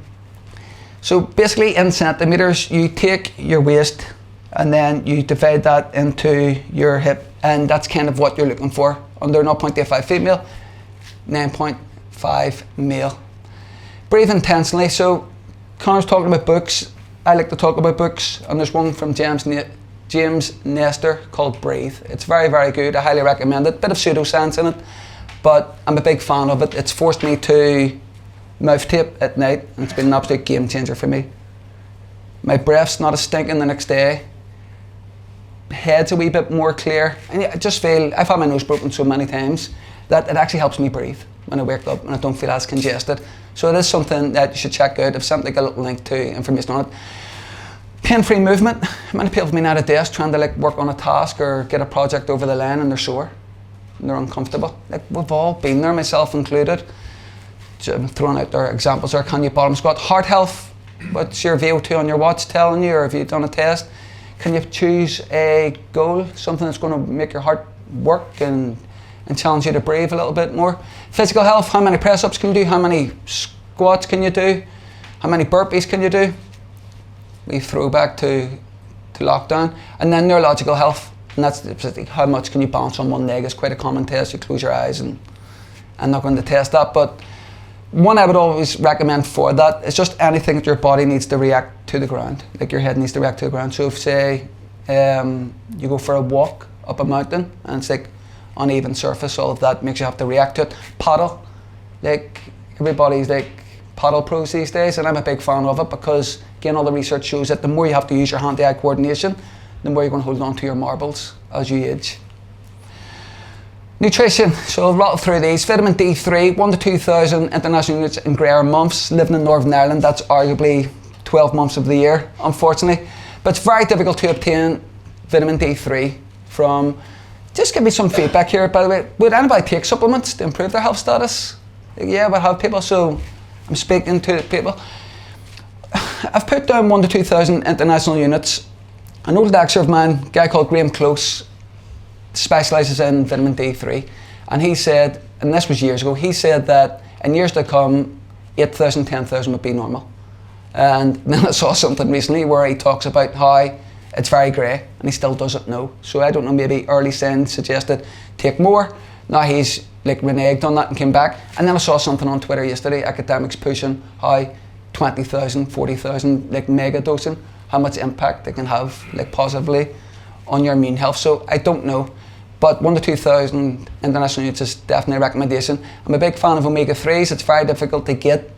So basically, in centimeters, you take your waist and then you divide that into your hip, and that's kind of what you're looking for. Under 0.85 female, 9.5 male. Breathe intensely. So Connor's talking about books. I like to talk about books, and there's one from James James Nestor called Breathe. It's very, very good. I highly recommend it. Bit of pseudoscience in it, but I'm a big fan of it. It's forced me to mouth tape at night, and it's been an absolute game changer for me. My breath's not as stinking the next day. Head's a wee bit more clear, and I just feel, I've had my nose broken so many times that it actually helps me breathe when I wake up and I don't feel as congested. So it is something that you should check out. I've sent like a little link to information on it. Pain-free movement. Many people have been at a desk trying to like work on a task or get a project over the line and they're sore and they're uncomfortable. Like we've all been there, myself included. So I'm throwing out there examples there. Can you bottom squat? Heart health. What's your VO2 on your watch telling you, or have you done a test? Can you choose a goal, something that's going to make your heart work and challenge you to breathe a little bit more? Physical health. How many press-ups can you do? How many squats can you do? How many burpees can you do? We throw back to lockdown. And then neurological health, and that's how much can you bounce on one leg. Is quite a common test. You close your eyes, and I'm not going to test that, but one I would always recommend for that is just anything that your body needs to react to the ground, like your head needs to react to the ground. So if say you go for a walk up a mountain and it's like uneven surface, all of that makes you have to react to it. Paddle, like everybody's like paddle pros these days, and I'm a big fan of it because again all the research shows that the more you have to use your hand-eye coordination, the more you're going to hold on to your marbles as you age. Nutrition, so I'll rattle through these. Vitamin D3, 1 to 2,000 international units in rare months. Living in Northern Ireland, that's arguably 12 months of the year, unfortunately. But it's very difficult to obtain vitamin D3 from, just give me some feedback here, by the way. Would anybody take supplements to improve their health status? Yeah, we'll have people, so I'm speaking to people. I've put down 1 to 2,000 international units. An old actor of mine, a guy called Graham Close, specialises in vitamin D3, and he said, and this was years ago, he said that in years to come 8,000, 10,000 would be normal. And then I saw something recently where he talks about how it's very grey and he still doesn't know. So I don't know, maybe early signs suggested take more. Now he's like reneged on that and came back. And then I saw something on Twitter yesterday, academics pushing how 20,000, 40,000 like mega dosing, how much impact they can have like positively on your immune health. So I don't know, but 1 to 2,000 international units is definitely a recommendation. I'm a big fan of omega-3s. It's very difficult to get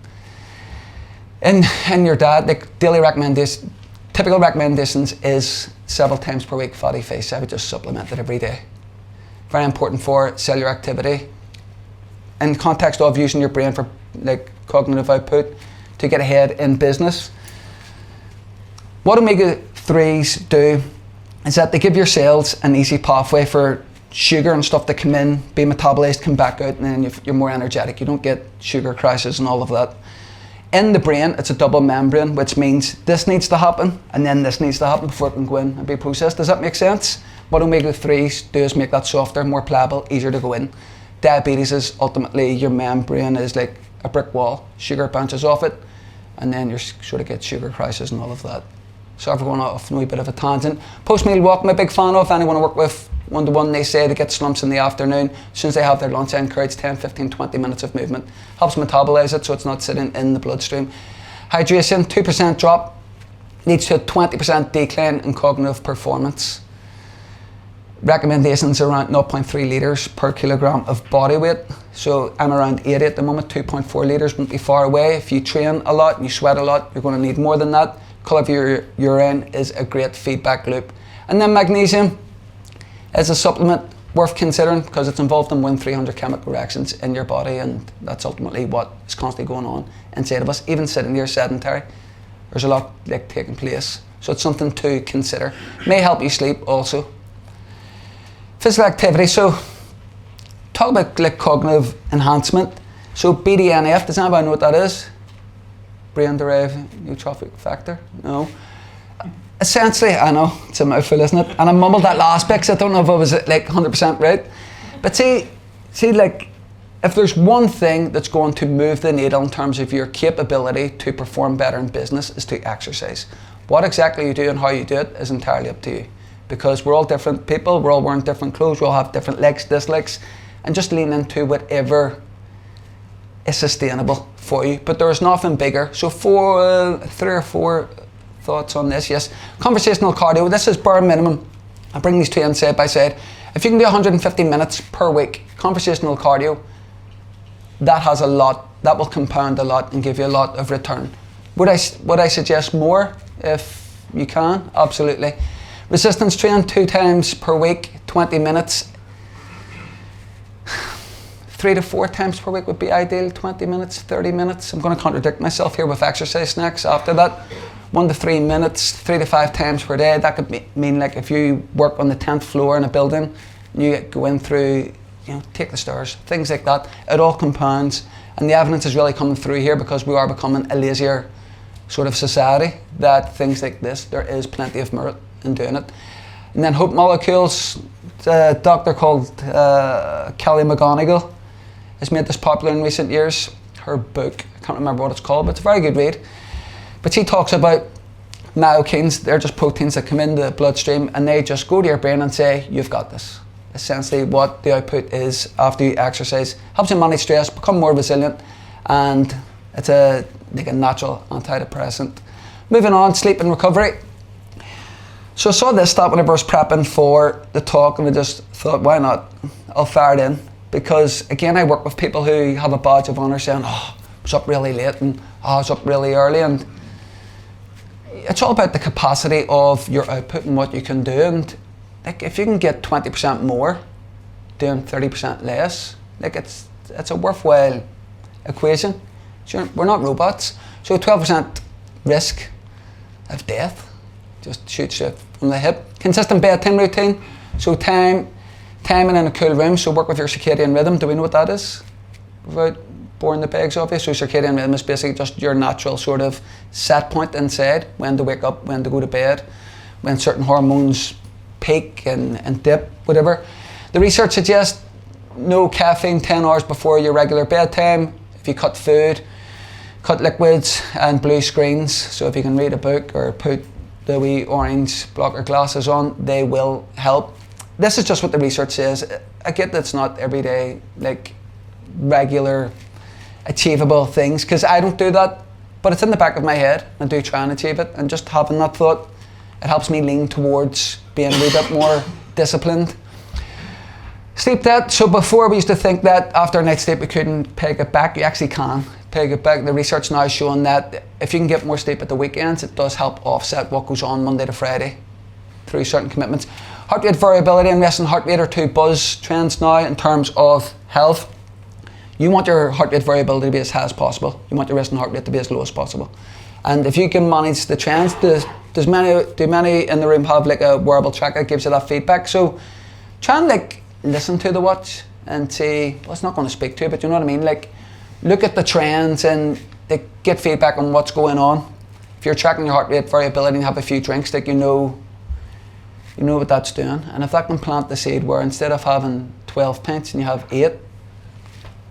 in your diet. Like daily recommendation, typical recommendations is several times per week fatty fish. I would just supplement it every day. Very important for cellular activity. In context of using your brain for like cognitive output to get ahead in business. What omega-3s do is that they give your cells an easy pathway for sugar and stuff to come in, be metabolized, come back out, and then you're more energetic. You don't get sugar crashes and all of that. In the brain, it's a double membrane, which means this needs to happen and then this needs to happen before it can go in and be processed. Does that make sense? What omega-3s do is make that softer, more pliable, easier to go in. Diabetes is ultimately your membrane is like a brick wall. Sugar bounces off it and then you sort of get sugar crashes and all of that. So if we're going off a wee bit of a tangent. Post-meal walk, I'm a big fan of. Anyone I work with, one-to-one, they say they get slumps in the afternoon. As soon as they have their lunch, I encourage 10, 15, 20 minutes of movement. Helps metabolize it so it's not sitting in the bloodstream. Hydration, 2% drop, leads to a 20% decline in cognitive performance. Recommendations around 0.3 litres per kilogram of body weight. So I'm around 80 at the moment, 2.4 litres won't be far away. If you train a lot and you sweat a lot, you're going to need more than that. Colour of your urine is a great feedback loop. And then magnesium is a supplement worth considering because it's involved in 1,300 chemical reactions in your body, and that's ultimately what is constantly going on inside of us. Even sitting here sedentary, there's a lot like taking place. So it's something to consider. May help you sleep also. Physical activity, so talk about like cognitive enhancement. So BDNF, does anybody know what that is? Brain-derived neurotrophic factor? No. Essentially, I know, it's a mouthful, isn't it? And I mumbled that last bit because I don't know if I was like 100% right. But see, like, if there's one thing that's going to move the needle in terms of your capability to perform better in business is to exercise. What exactly you do and how you do it is entirely up to you. Because we're all different people, we're all wearing different clothes, we all have different likes, dislikes, and just lean into whatever is sustainable for you. But there's nothing bigger. So 3 or 4 thoughts on this? Yes. Conversational cardio. This is bare minimum. I bring these two in side by side. If you can do 150 minutes per week, conversational cardio, that has a lot. That will compound a lot and give you a lot of return. Would I suggest more if you can? Absolutely. Resistance training 2 times per week, 20 minutes. 3 to 4 times per week would be ideal. 20 minutes, 30 minutes. I'm going to contradict myself here with exercise snacks after that. 1 to 3 minutes, 3 to 5 times per day. That could mean like if you work on the 10th floor in a building, you go in through, take the stairs, things like that. It all compounds, and the evidence is really coming through here because we are becoming a lazier sort of society, that things like this, there is plenty of merit in doing it. And then hope molecules, a doctor called Kelly McGonigal has made this popular in recent years. Her book, I can't remember what it's called, but it's a very good read. But she talks about myokines. They're just proteins that come into the bloodstream and they just go to your brain and say, you've got this. Essentially what the output is after you exercise. Helps you manage stress, become more resilient, and it's like a natural antidepressant. Moving on, sleep and recovery. So I saw this stat whenever I was prepping for the talk and I just thought, why not? I'll fire it in. Because again, I work with people who have a badge of honour saying, I was up really late and I was up really early, and it's all about the capacity of your output and what you can do. And like if you can get 20% more doing 30% less, like it's a worthwhile equation. Sure, we're not robots. So 12% risk of death just shoots you from the hip. Consistent bedtime routine. So timing in a cool room. So work with your circadian rhythm. Do we know what that is? Without boring the pegs off you. So circadian rhythm is basically just your natural sort of set point inside, when to wake up, when to go to bed, when certain hormones peak and dip, whatever. The research suggests no caffeine 10 hours before your regular bedtime. If you cut food, cut liquids and blue screens. So if you can read a book or put the wee orange blocker glasses on, they will help. This is just what the research says. I get that it's not everyday, like regular, achievable things, because I don't do that, but it's in the back of my head. I do try and achieve it, and just having that thought, it helps me lean towards being a wee bit more disciplined. Sleep debt. So before we used to think that after a night's sleep we couldn't peg it back. You actually can peg it back. The research now is showing that if you can get more sleep at the weekends, it does help offset what goes on Monday to Friday through certain commitments. Heart rate variability and resting heart rate are two buzz trends now in terms of health. You want your heart rate variability to be as high as possible. You want your resting heart rate to be as low as possible. And if you can manage the trends, do many in the room have like a wearable tracker that gives you that feedback? So try and like listen to the watch and see, well, it's not going to speak to you, but you know what I mean? Like look at the trends and get feedback on what's going on. If you're tracking your heart rate variability and you have a few drinks, like you know what that's doing. And if that can plant the seed where instead of having 12 pints and you have 8,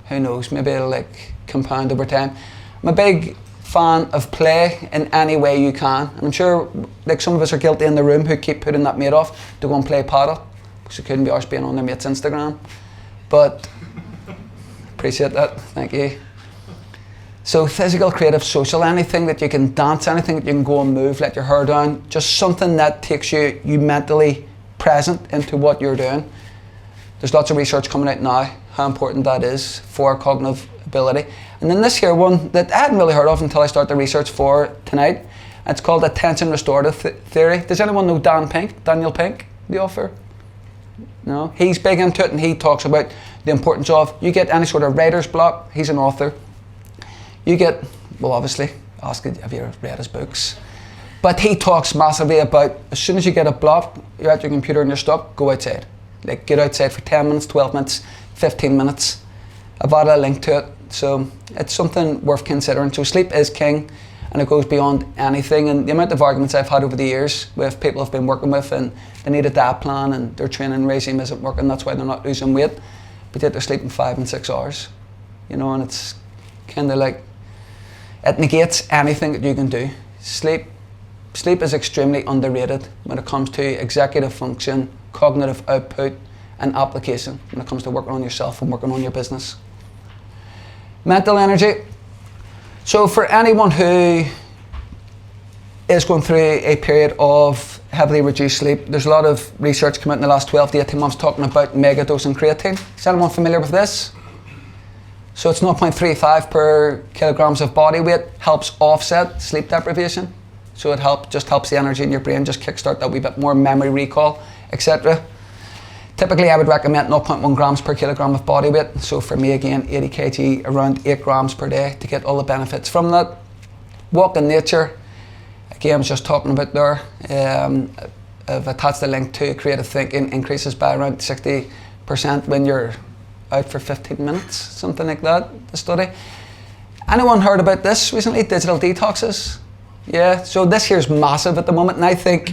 who knows, maybe it'll like compound over time. I'm a big fan of play in any way you can. And I'm sure like some of us are guilty in the room who keep putting that mate off to go and play paddle because it couldn't be arsed being on their mate's Instagram. But appreciate that, thank you. So physical, creative, social, anything that you can dance, anything that you can go and move, let your hair down, just something that takes you mentally present into what you're doing. There's lots of research coming out now, how important that is for cognitive ability. And then this here one that I hadn't really heard of until I started the research for tonight. It's called attention restorative theory. Does anyone know Daniel Pink, the author? No? He's big into it and he talks about the importance of, you get any sort of writer's block, he's an author. You get, well obviously, ask it, have you read his books? But he talks massively about, as soon as you get a block, you're at your computer and you're stuck, go outside. Like get outside for 10 minutes, 12 minutes, 15 minutes. I've added a link to it. So it's something worth considering. So sleep is king and it goes beyond anything. And the amount of arguments I've had over the years with people I've been working with and they need a diet plan and their training regime isn't working, that's why they're not losing weight. But yet they're sleeping 5 and 6 hours. You know, and it's kind of like, it negates anything that you can do. Sleep is extremely underrated when it comes to executive function, cognitive output and application when it comes to working on yourself and working on your business. Mental energy. So for anyone who is going through a period of heavily reduced sleep. There's a lot of research come out in the last 12 to 18 months talking about megadosing creatine. Is anyone familiar with this? So it's 0.35 per kilograms of body weight, helps offset sleep deprivation. So it just helps the energy in your brain, just kickstart that wee bit more memory recall, etc. Typically I would recommend 0.1 grams per kilogram of body weight. So for me again, 80 kg, around 8 grams per day to get all the benefits from that. Walk in nature. Again, I was just talking about there, I've attached a link to creative thinking, increases by around 60% when you're out for 15 minutes, something like that, the study. Anyone heard about this recently, digital detoxes? Yeah, so this here's massive at the moment, and I think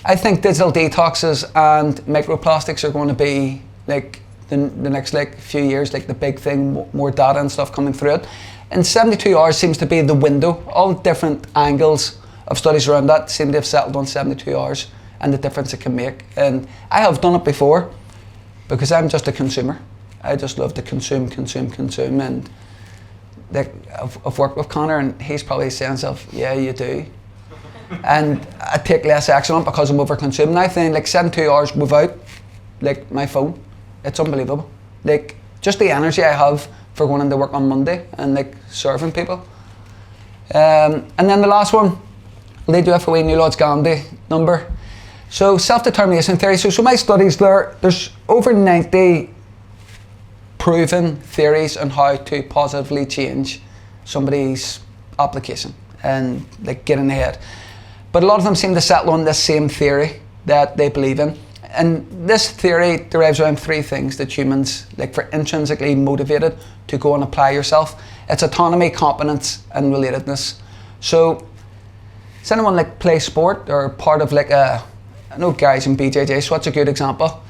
digital detoxes and microplastics are going to be like the next like few years, like the big thing, more data and stuff coming through it. And 72 hours seems to be the window. All different angles of studies around that seem to have settled on 72 hours and the difference it can make. And I have done it before because I'm just a consumer. I just love to consume. And like, I've worked with Connor and he's probably saying to himself, yeah, you do. And I take less action on it because I'm over consuming. I think like 72 hours without like my phone, it's unbelievable. Like just the energy I have for going into work on Monday and like serving people. And then the last one, lead to FOE Newlodge Gandhi number. So self-determination theory. So my studies there's over 90 proven theories on how to positively change somebody's application and like get in ahead. But a lot of them seem to settle on this same theory that they believe in. And this theory derives around three things that humans like for intrinsically motivated to go and apply yourself. It's autonomy, competence, and relatedness. So does anyone like play sport or part of like I know guys in BJJ, so that's a good example.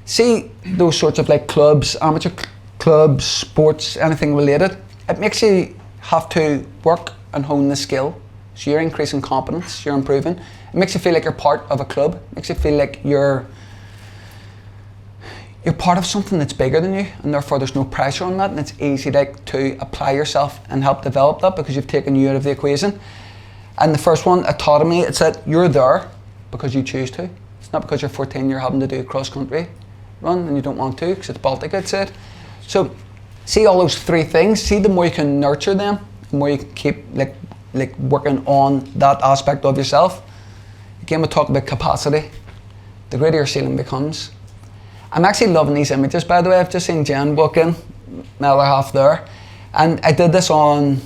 See those sorts of like clubs, amateur clubs, sports, anything related, it makes you have to work and hone the skill. So you're increasing competence, you're improving. It makes you feel like you're part of a club. It makes you feel like you're part of something that's bigger than you, and therefore there's no pressure on that, and it's easy like to apply yourself and help develop that because you've taken you out of the equation. And the first one, autonomy, it's that you're there because you choose to. It's not because you're 14 you're having to do a cross-country run and you don't want to because it's Baltic outside. So see all those three things, see the more you can nurture them, the more you can keep like working on that aspect of yourself. Again, we talk about capacity. The greater your ceiling becomes. I'm actually loving these images, by the way. I've just seen Jen walk in, my other half there. And I did this on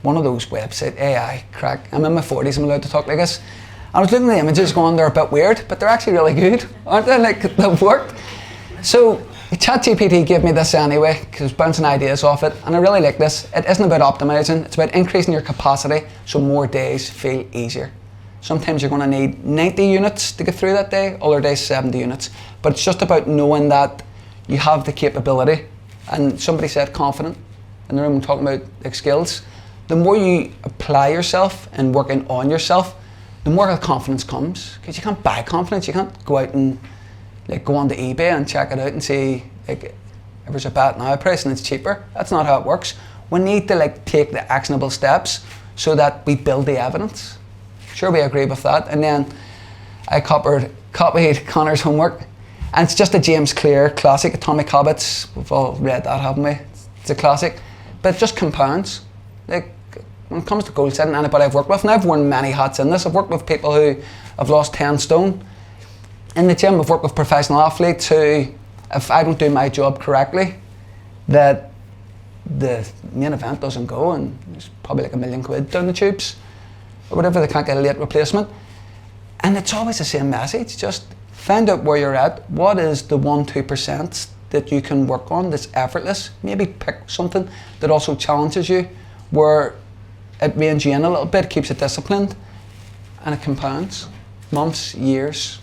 one of those websites, AI, crack. I'm in my 40s, I'm allowed to talk like this. I was looking at the images going, they're a bit weird, but they're actually really good, aren't they? Like, they've worked. So ChatGPT gave me this anyway, because bouncing ideas off it, and I really like this. It isn't about optimizing, it's about increasing your capacity so more days feel easier. Sometimes you're going to need 90 units to get through that day, other days 70 units. But it's just about knowing that you have the capability. And somebody said confident in the room, talking about like skills. The more you apply yourself and working on yourself, the more confidence comes. Because you can't buy confidence, you can't go out and like go onto eBay and check it out and see like if there's a bat now price and it's cheaper. That's not how it works. We need to like take the actionable steps so that we build the evidence. Sure, we agree with that. And then I copied Connor's homework, and it's just a James Clear classic, Atomic Habits. We've all read that, haven't we? It's a classic, but it just compounds. Like when it comes to goal setting, anybody I've worked with, and I've worn many hats in this. I've worked with people who have lost 10 stone. In the gym, I've worked with professional athletes who, if I don't do my job correctly, that the main event doesn't go, and there's probably like £1 million down the tubes. Or whatever, they can't get a late replacement. And it's always the same message, just find out where you're at, what is the 1-2% that you can work on that's effortless. Maybe pick something that also challenges you, where it reins you in a little bit, keeps you disciplined, and it compounds, months, years,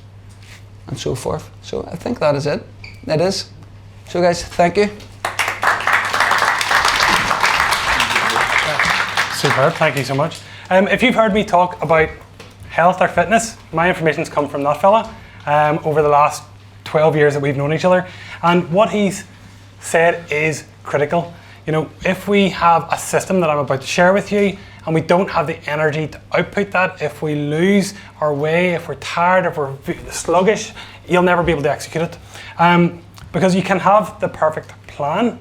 and so forth. So I think that is it, it is. So guys, thank you. Superb, thank you so much. If you've heard me talk about health or fitness, my information's come from that fella over the last 12 years that we've known each other. And what he's said is critical. You know, if we have a system that I'm about to share with you, and we don't have the energy to output that, if we lose our way, if we're tired, if we're sluggish, you'll never be able to execute it. Because you can have the perfect plan,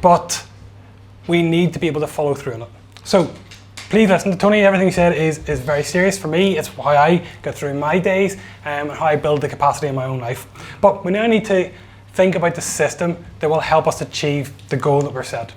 but we need to be able to follow through on it. So please listen to Tony. Everything he said is very serious for me. It's how I get through my days and how I build the capacity in my own life. But we now need to think about the system that will help us achieve the goal that we're set.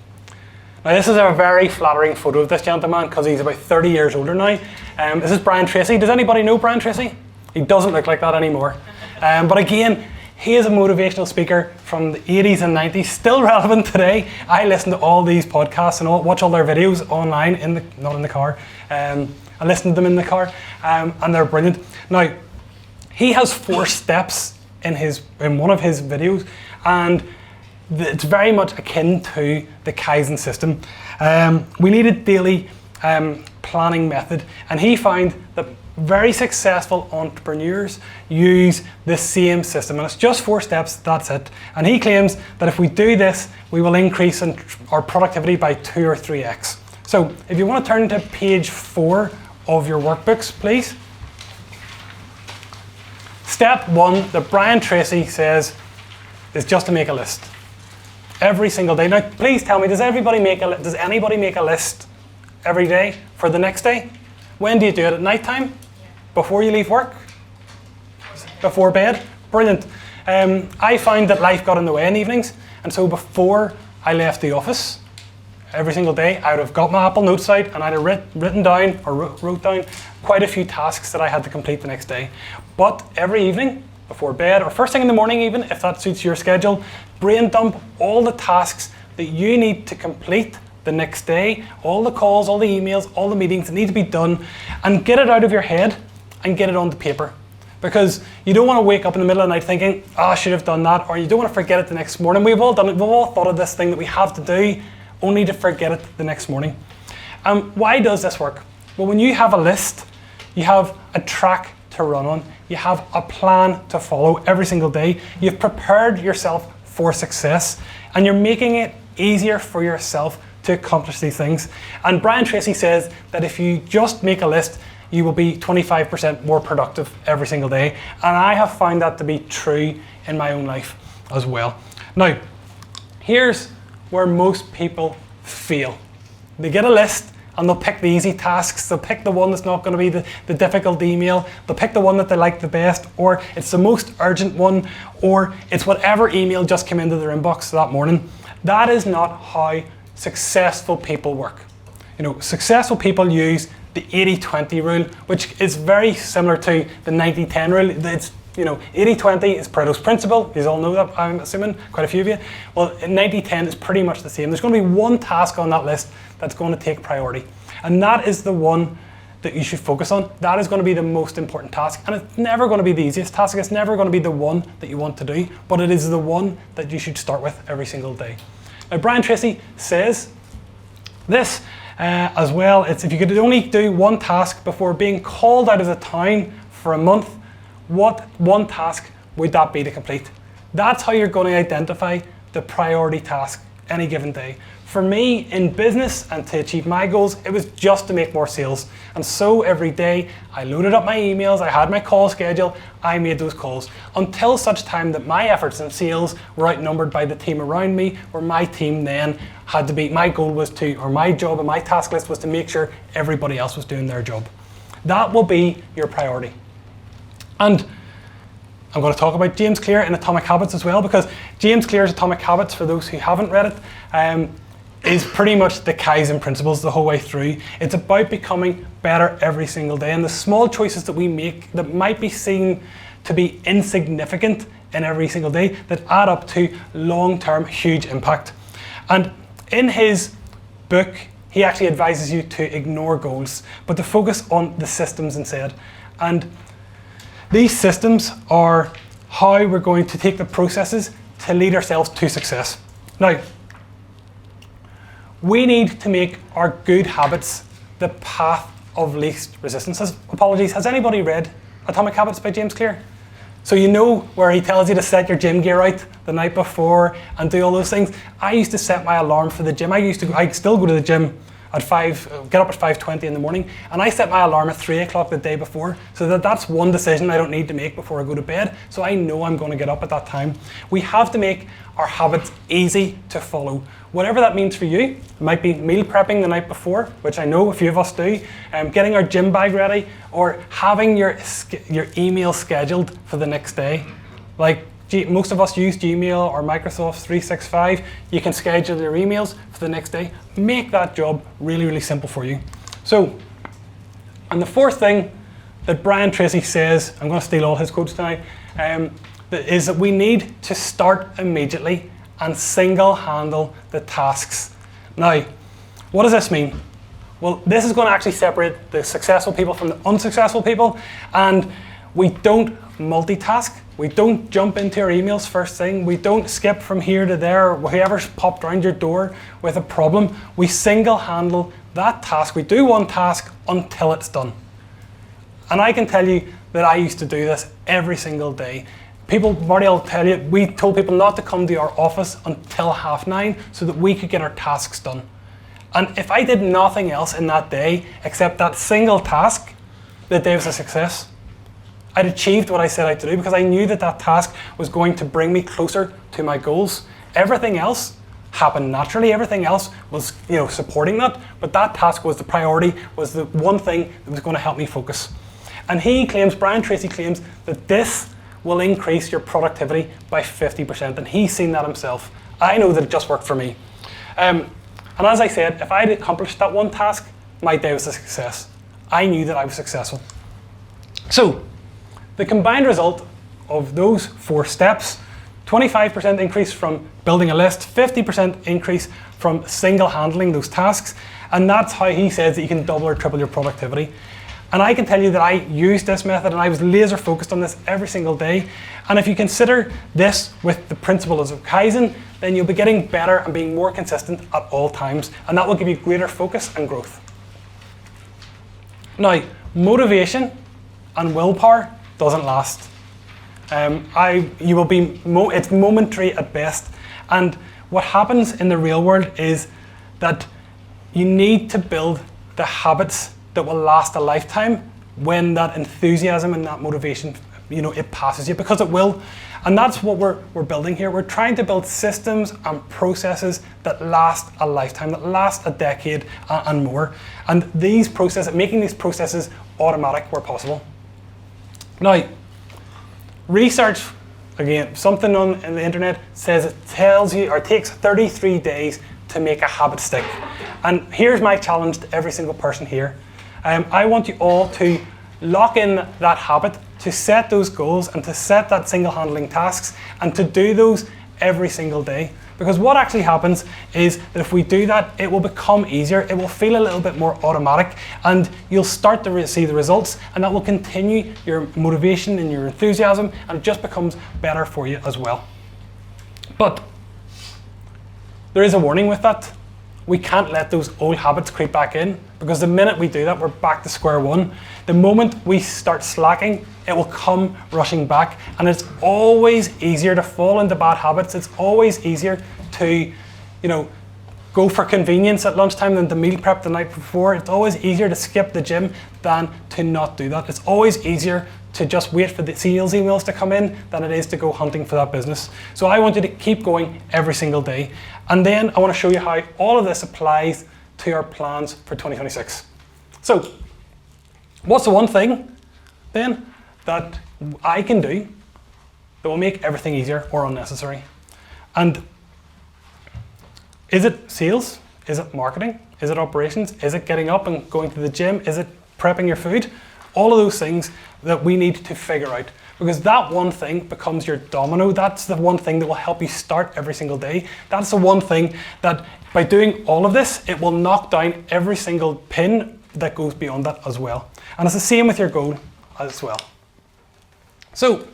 Now, this is a very flattering photo of this gentleman because he's about 30 years older now. This is Brian Tracy. Does anybody know Brian Tracy? He doesn't look like that anymore. But again, he is a motivational speaker from the 80s and 90s, still relevant today. I listen to all these podcasts and watch all their videos online, not in the car. I listen to them in the car, and they're brilliant. Now, he has 4 steps in one of his videos, and it's very much akin to the Kaizen system. We need a daily planning method, and he found that very successful entrepreneurs use the same system, and it's just 4 steps, that's it. And he claims that if we do this, we will increase our productivity by 2 or 3x. So if you want to turn to page 4 of your workbooks, please. Step 1 that Brian Tracy says is just to make a list. Every single day. Now, please tell me, does anybody make a list every day for the next day? When do you do it? At night time? Before you leave work? Before bed? Brilliant. I find that life got in the way in evenings, and so before I left the office, every single day, I would have got my Apple Notes out and I'd have wrote down quite a few tasks that I had to complete the next day. But every evening, before bed, or first thing in the morning even, if that suits your schedule, brain dump all the tasks that you need to complete the next day, all the calls, all the emails, all the meetings that need to be done, and get it out of your head and get it onto paper. Because you don't want to wake up in the middle of the night thinking, I should have done that, or you don't want to forget it the next morning. We've all done it, we've all thought of this thing that we have to do, only to forget it the next morning. Why does this work? Well, when you have a list, you have a track to run on, you have a plan to follow every single day, you've prepared yourself for success, and you're making it easier for yourself to accomplish these things. And Brian Tracy says that if you just make a list, you will be 25% more productive every single day. And I have found that to be true in my own life as well. Now, here's where most people fail. They get a list and they'll pick the easy tasks. They'll pick the one that's not going to be the difficult email. They'll pick the one that they like the best, or it's the most urgent one, or it's whatever email just came into their inbox that morning. That is not how successful people work. Successful people use the 80-20 rule, which is very similar to the 90-10 rule. It's 80-20 is Pareto's principle. You all know that, I'm assuming, quite a few of you. Well, 90-10 is pretty much the same. There's going to be one task on that list that's going to take priority. And that is the one that you should focus on. That is going to be the most important task. And it's never going to be the easiest task. It's never going to be the one that you want to do, but it is the one that you should start with every single day. Now, Brian Tracy says this as well. It's if you could only do one task before being called out of the town for a month, what one task would that be to complete? That's how you're going to identify the priority task any given day. For me, in business and to achieve my goals, it was just to make more sales. And so every day, I loaded up my emails, I had my call schedule, I made those calls. Until such time that my efforts in sales were outnumbered by the team around me, where my team then had to be, my goal was to, or my job and my task list was to make sure everybody else was doing their job. That will be your priority. And I'm going to talk about James Clear in Atomic Habits as well, because James Clear's Atomic Habits, for those who haven't read it, is pretty much the Kaizen principles the whole way through. It's about becoming better every single day, and the small choices that we make that might be seen to be insignificant in every single day that add up to long-term huge impact. And in his book, he actually advises you to ignore goals, but to focus on the systems instead. And these systems are how we're going to take the processes to lead ourselves to success. Now, we need to make our good habits the path of least resistance. Apologies, has anybody read Atomic Habits by James Clear? So you know where he tells you to set your gym gear out the night before and do all those things. I used to set my alarm for the gym. I still go to the gym at get up at 5:20 in the morning, and I set my alarm at 3 o'clock the day before, so that's one decision I don't need to make before I go to bed, so I know I'm going to get up at that time. We have to make our habits easy to follow. Whatever that means for you, it might be meal prepping the night before, which I know a few of us do, getting our gym bag ready, or having your email scheduled for the next day. Like most of us use Gmail or Microsoft 365. You can schedule your emails for the next day. Make that job really, really simple for you. So, and the fourth thing that Brian Tracy says, I'm going to steal all his quotes tonight, is that we need to start immediately and single handle the tasks. Now, what does this mean? Well, this is going to actually separate the successful people from the unsuccessful people, and we don't multitask. We don't jump into our emails first thing. We don't skip from here to there, or whoever's popped around your door with a problem. We single handle that task. We do one task until it's done. And I can tell you that I used to do this every single day. Marty will tell you, we told people not to come to our office until 9:30 so that we could get our tasks done. And if I did nothing else in that day except that single task, the day was a success. I'd achieved what I set out to do because I knew that that task was going to bring me closer to my goals. Everything else happened naturally. Everything else was, supporting that. But that task was the priority, was the one thing that was going to help me focus. And Brian Tracy claims that this will increase your productivity by 50%. And he's seen that himself. I know that it just worked for me. And as I said, if I had accomplished that one task, my day was a success. I knew that I was successful. So, the combined result of those 4 steps, 25% increase from building a list, 50% increase from single handling those tasks, and that's how he says that you can double or triple your productivity. And I can tell you that I used this method and I was laser focused on this every single day. And if you consider this with the principles of Kaizen, then you'll be getting better and being more consistent at all times, and that will give you greater focus and growth. Now, motivation and willpower doesn't last. It's momentary at best. And what happens in the real world is that you need to build the habits that will last a lifetime when that enthusiasm and that motivation, it passes you, because it will. And that's what we're building here. We're trying to build systems and processes that last a lifetime, that last a decade and more. And making these processes automatic where possible. Now, research, again, something on the internet says it takes 33 days to make a habit stick. And here's my challenge to every single person here. I want you all to lock in that habit, to set those goals and to set that single handling tasks and to do those every single day. Because what actually happens is that if we do that, it will become easier, it will feel a little bit more automatic, and you'll start to see the results, and that will continue your motivation and your enthusiasm, and it just becomes better for you as well. But there is a warning with that. We can't let those old habits creep back in, because the minute we do that, we're back to square one. The moment we start slacking, it will come rushing back, and it's always easier to fall into bad habits. It's always easier to, go for convenience at lunchtime than to meal prep the night before. It's always easier to skip the gym than to not do that. It's always easier to just wait for the sales emails to come in than it is to go hunting for that business. So I want you to keep going every single day. And then I want to show you how all of this applies to our plans for 2026. So, what's the one thing then that I can do that will make everything easier or unnecessary? And is it sales? Is it marketing? Is it operations? Is it getting up and going to the gym? Is it prepping your food? All of those things that we need to figure out, because that one thing becomes your domino. That's the one thing that will help you start every single day. That's the one thing that by doing all of this, it will knock down every single pin that goes beyond that as well. And it's the same with your goal as well. So,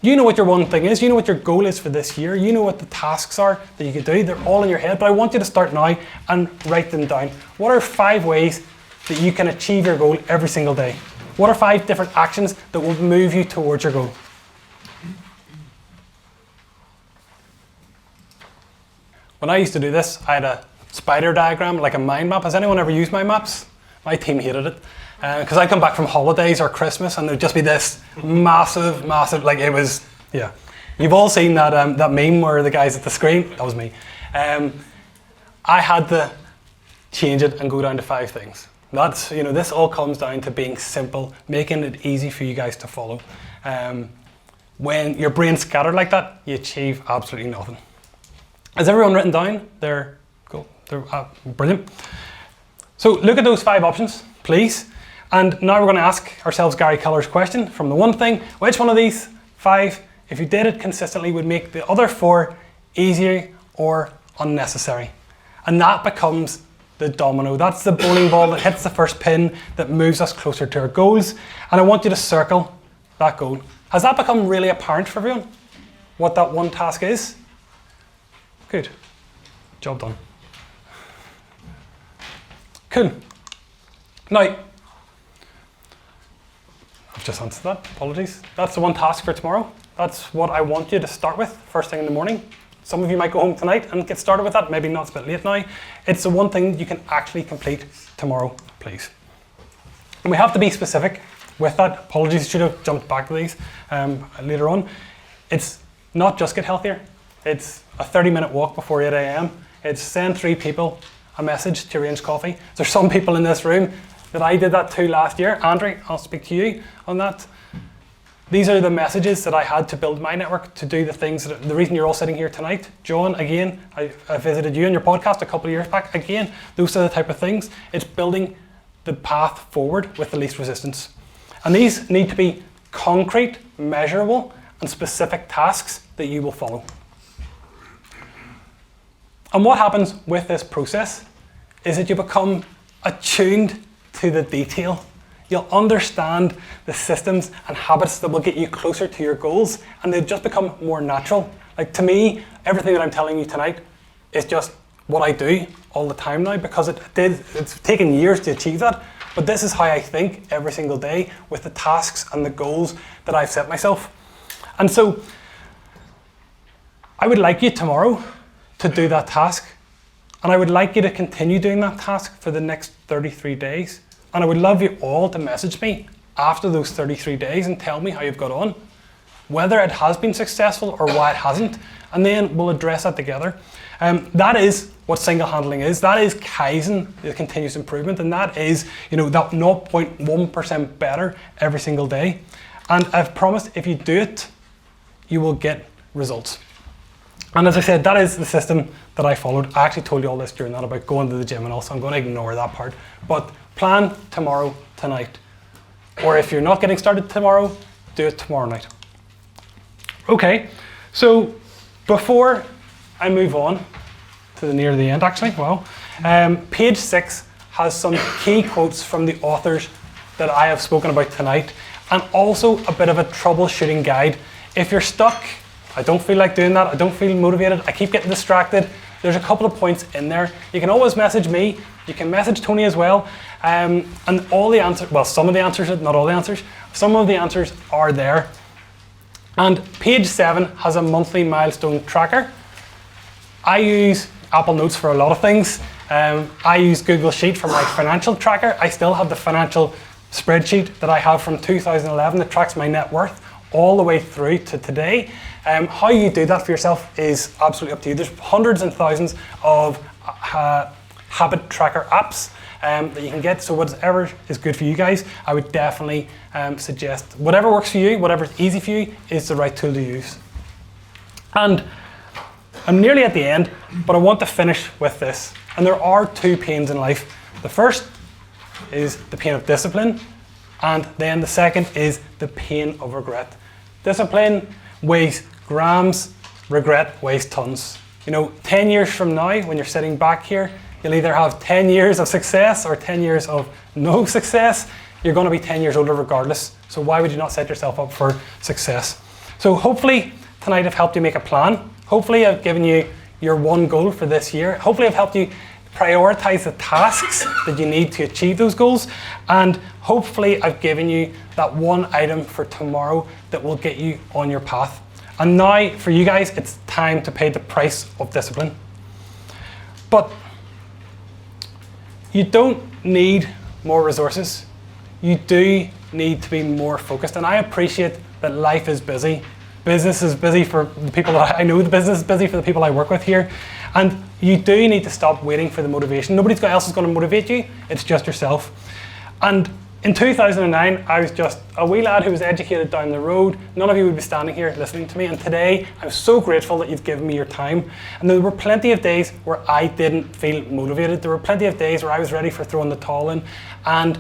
you know what your one thing is, you know what your goal is for this year, you know what the tasks are that you can do, they're all in your head, but I want you to start now and write them down. What are 5 ways that you can achieve your goal every single day? What are 5 different actions that will move you towards your goal? When I used to do this, I had a spider diagram, like a mind map. Has anyone ever used mind maps? My team hated it. Because I come back from holidays or Christmas and there'd just be this massive, like it was, yeah. You've all seen that meme where the guy's at the screen. That was me. I had to change it and go down to 5 things. That's, this all comes down to being simple, making it easy for you guys to follow. When your brain's scattered like that, you achieve absolutely nothing. Has everyone written down? They're cool. They're brilliant. So look at those 5 options, please. And now we're going to ask ourselves Gary Keller's question from the one thing. Which one of these 5, if you did it consistently, would make the other 4 easier or unnecessary? And that becomes the domino. That's the bowling ball that hits the first pin that moves us closer to our goals. And I want you to circle that goal. Has that become really apparent for everyone? What that one task is? Good. Job done. Cool. Now, I've just answered that. Apologies. That's the one task for tomorrow. That's what I want you to start with first thing in the morning. Some of you might go home tonight and get started with that. Maybe not, it's a bit late now. It's the one thing you can actually complete tomorrow, please. And we have to be specific with that. Apologies, should have jumped back to these later on. It's not just get healthier. It's a 30-minute walk before 8 a.m. It's send 3 people a message to arrange coffee. There's some people in this room that I did that to last year. Andrew, I'll speak to you on that. These are the messages that I had to build my network, to do the things that, the reason you're all sitting here tonight. John, again, I visited you on your podcast a couple of years back. Again, those are the type of things. It's building the path forward with the least resistance. And these need to be concrete, measurable, and specific tasks that you will follow. And what happens with this process is that you become attuned to the detail. You'll understand the systems and habits that will get you closer to your goals, and they'll just become more natural. Like, to me, everything that I'm telling you tonight is just what I do all the time now, because it's taken years to achieve that. But this is how I think every single day with the tasks and the goals that I've set myself. And so I would like you tomorrow to do that task. And I would like you to continue doing that task for the next 33 days. And I would love you all to message me after those 33 days and tell me how you've got on, whether it has been successful or why it hasn't. And then we'll address that together. That is what single handling is. That is Kaizen, the continuous improvement. And that is, that 0.1% better every single day. And I've promised if you do it, you will get results. And as I said, that is the system that I followed. I actually told you all this during that about going to the gym and all, so I'm going to ignore that part. But plan tomorrow, tonight. Or if you're not getting started tomorrow, do it tomorrow night. Okay, so before I move on to near the end, actually, page 6 has some key quotes from the authors that I have spoken about tonight, and also a bit of a troubleshooting guide. If you're stuck, I don't feel like doing that, I don't feel motivated, I keep getting distracted, there's a couple of points in there. You can always message me, you can message Tony as well, and all the answers, well, some of the answers, not all the answers, some of the answers are there. And page 7 has a monthly milestone tracker. I use Apple Notes for a lot of things. I use Google Sheet for my financial tracker. I still have the financial spreadsheet that I have from 2011 that tracks my net worth all the way through to today. How you do that for yourself is absolutely up to you. There's hundreds and thousands of habit tracker apps that you can get, so whatever is good for you guys, I would definitely suggest whatever works for you, whatever is easy for you is the right tool to use. And I'm nearly at the end, but I want to finish with this. And there are 2 pains in life. The first is the pain of discipline, and then the second is the pain of regret. Discipline weighs grams, regret weighs tons. 10 years from now, when you're sitting back here, you'll either have 10 years of success or 10 years of no success. You're going to be 10 years older regardless. So why would you not set yourself up for success? So hopefully tonight I've helped you make a plan. Hopefully I've given you your one goal for this year. Hopefully I've helped you prioritize the tasks that you need to achieve those goals. And hopefully I've given you that one item for tomorrow that will get you on your path. And now for you guys, it's time to pay the price of discipline. But you don't need more resources. You do need to be more focused. And I appreciate that life is busy. Business is busy for the people that I know. The business is busy for the people I work with here. And you do need to stop waiting for the motivation. Nobody else is going to motivate you. It's just yourself. And in 2009, I was just a wee lad who was educated down the road. None of you would be standing here listening to me. And today, I'm so grateful that you've given me your time. And there were plenty of days where I didn't feel motivated. There were plenty of days where I was ready for throwing the towel in. And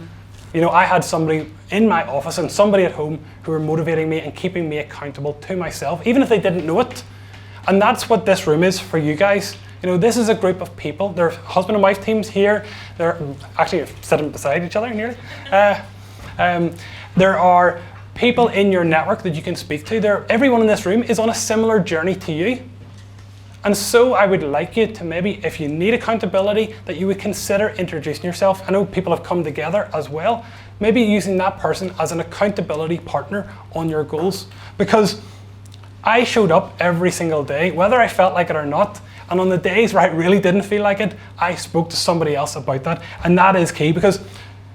I had somebody in my office and somebody at home who were motivating me and keeping me accountable to myself, even if they didn't know it. And that's what this room is for you guys. This is a group of people. There are husband and wife teams here. They're actually sitting beside each other nearly. There are people in your network that you can speak to. Everyone in this room is on a similar journey to you. And so I would like you to maybe, if you need accountability, that you would consider introducing yourself. I know people have come together as well. Maybe using that person as an accountability partner on your goals. Because I showed up every single day, whether I felt like it or not. And on the days where I really didn't feel like it, I spoke to somebody else about that. And that is key, because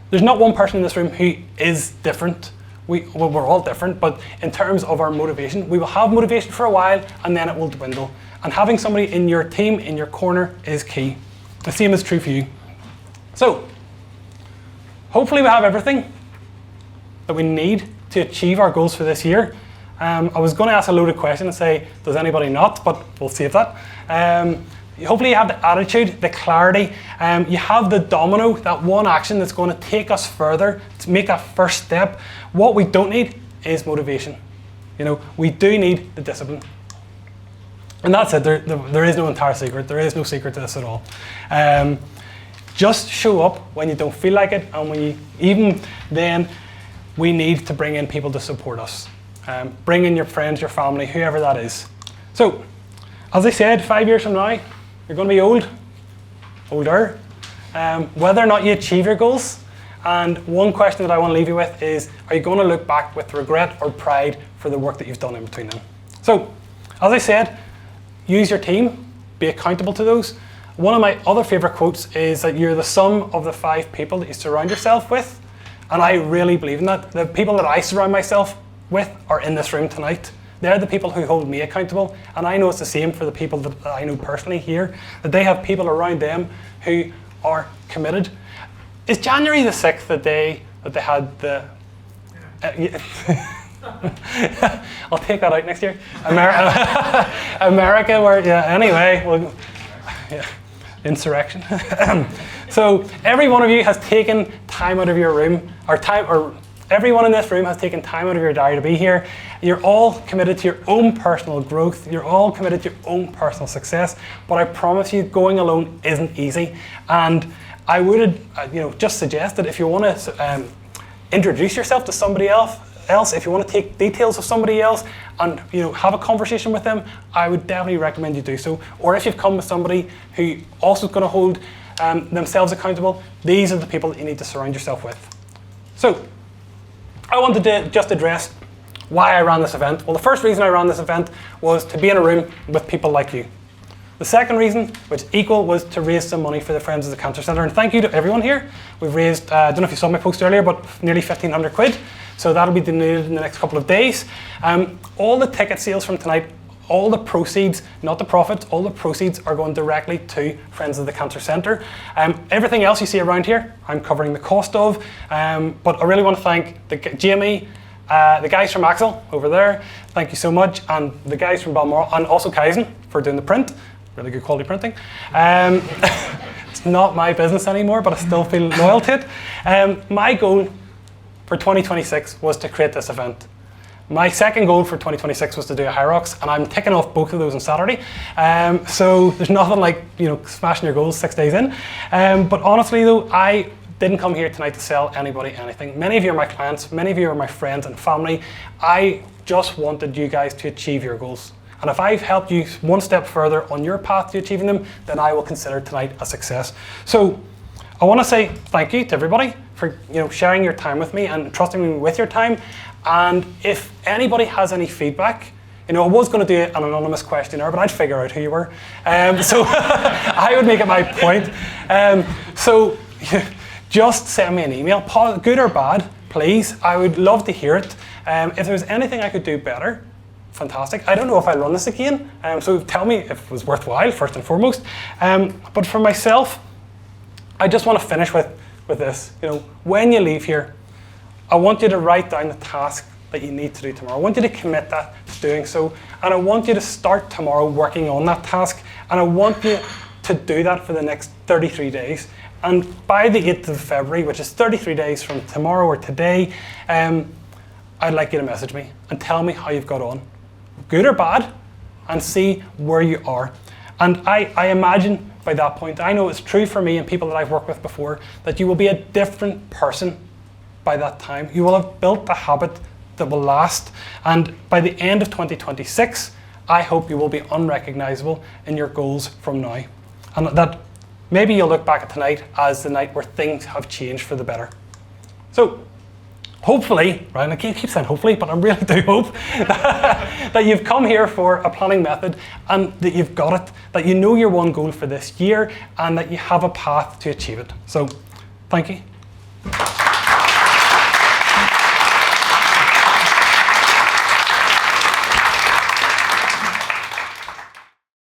there's not one person in this room who is different. We're all different, but in terms of our motivation, we will have motivation for a while and then it will dwindle. And having somebody in your team, in your corner, is key. The same is true for you. So, hopefully we have everything that we need to achieve our goals for this year. I was going to ask a loaded question and say, does anybody not? But we'll save that. Hopefully you have the attitude, the clarity, you have the domino, that one action that's going to take us further, to make that first step. What we don't need is motivation. We do need the discipline. And that's it, there is no entire secret, there is no secret to this at all. Just show up when you don't feel like it, and even then, we need to bring in people to support us. Bring in your friends, your family, whoever that is. So, as I said, 5 years from now, you're going to be older. Whether or not you achieve your goals, and one question that I want to leave you with is, are you going to look back with regret or pride for the work that you've done in between them? So, as I said, use your team, be accountable to those. One of my other favourite quotes is that you're the sum of the 5 people that you surround yourself with. And I really believe in that. The people that I surround myself with are in this room tonight. They're the people who hold me accountable. And I know it's the same for the people that I know personally here, that they have people around them who are committed. Is January the 6th the day that they had the... I'll take that out next year. America, where, anyway, well, insurrection. So every one of you has taken time out of your room, or everyone in this room has taken time out of your diary to be here. You're all committed to your own personal growth. You're all committed to your own personal success. But I promise you, going alone isn't easy. And I would, just suggest that if you want to introduce yourself to somebody else, if you want to take details of somebody else and have a conversation with them, I would definitely recommend you do so. Or if you've come with somebody who also is going to hold themselves accountable, these are the people that you need to surround yourself with. So, I wanted to just address why I ran this event. Well, the first reason I ran this event was to be in a room with people like you. The second reason, which equal, was to raise some money for the Friends of the Cancer Centre. And thank you to everyone here. We've raised, I don't know if you saw my post earlier, but nearly 1,500 quid. So that'll be donated in the next couple of days. All the ticket sales from tonight, all the proceeds, not the profits, all the proceeds are going directly to Friends of the Cancer Centre. Everything else you see around here, I'm covering the cost of. But I really want to thank Jamie, the guys from Axel over there, thank you so much, and the guys from Balmoral, and also Kaizen for doing the print. Really good quality printing. It's not my business anymore, but I still feel loyal to it. My goal for 2026 was to create this event. My second goal for 2026 was to do a Hyrox, and I'm ticking off both of those on Saturday. So there's nothing like smashing your goals 6 days in. But honestly though, I didn't come here tonight to sell anybody anything. Many of you are my clients, many of you are my friends and family. I just wanted you guys to achieve your goals. And if I've helped you one step further on your path to achieving them, then I will consider tonight a success. So I want to say thank you to everybody for sharing your time with me and trusting me with your time. And if anybody has any feedback, I was going to do an anonymous questionnaire, but I'd figure out who you were. So I would make it my point. So just send me an email, good or bad, please. I would love to hear it. If there's anything I could do better, fantastic. I don't know if I'll run this again, so tell me if it was worthwhile, first and foremost. But for myself, I just want to finish with this. When you leave here, I want you to write down the task that you need to do tomorrow. I want you to commit that to doing so, and I want you to start tomorrow working on that task, and I want you to do that for the next 33 days. And by the 8th of February, which is 33 days from tomorrow or today, I'd like you to message me and tell me how you've got on, good or bad, and see where you are. And I imagine by that point, I know it's true for me and people that I've worked with before, that you will be a different person by that time. You will have built a habit that will last. And by the end of 2026, I hope you will be unrecognizable in your goals from now. And that maybe you'll look back at tonight as the night where things have changed for the better. So hopefully, right, and I can't keep saying hopefully, but I really do hope that you've come here for a planning method and that you've got it, that you know your one goal for this year and that you have a path to achieve it. So thank you.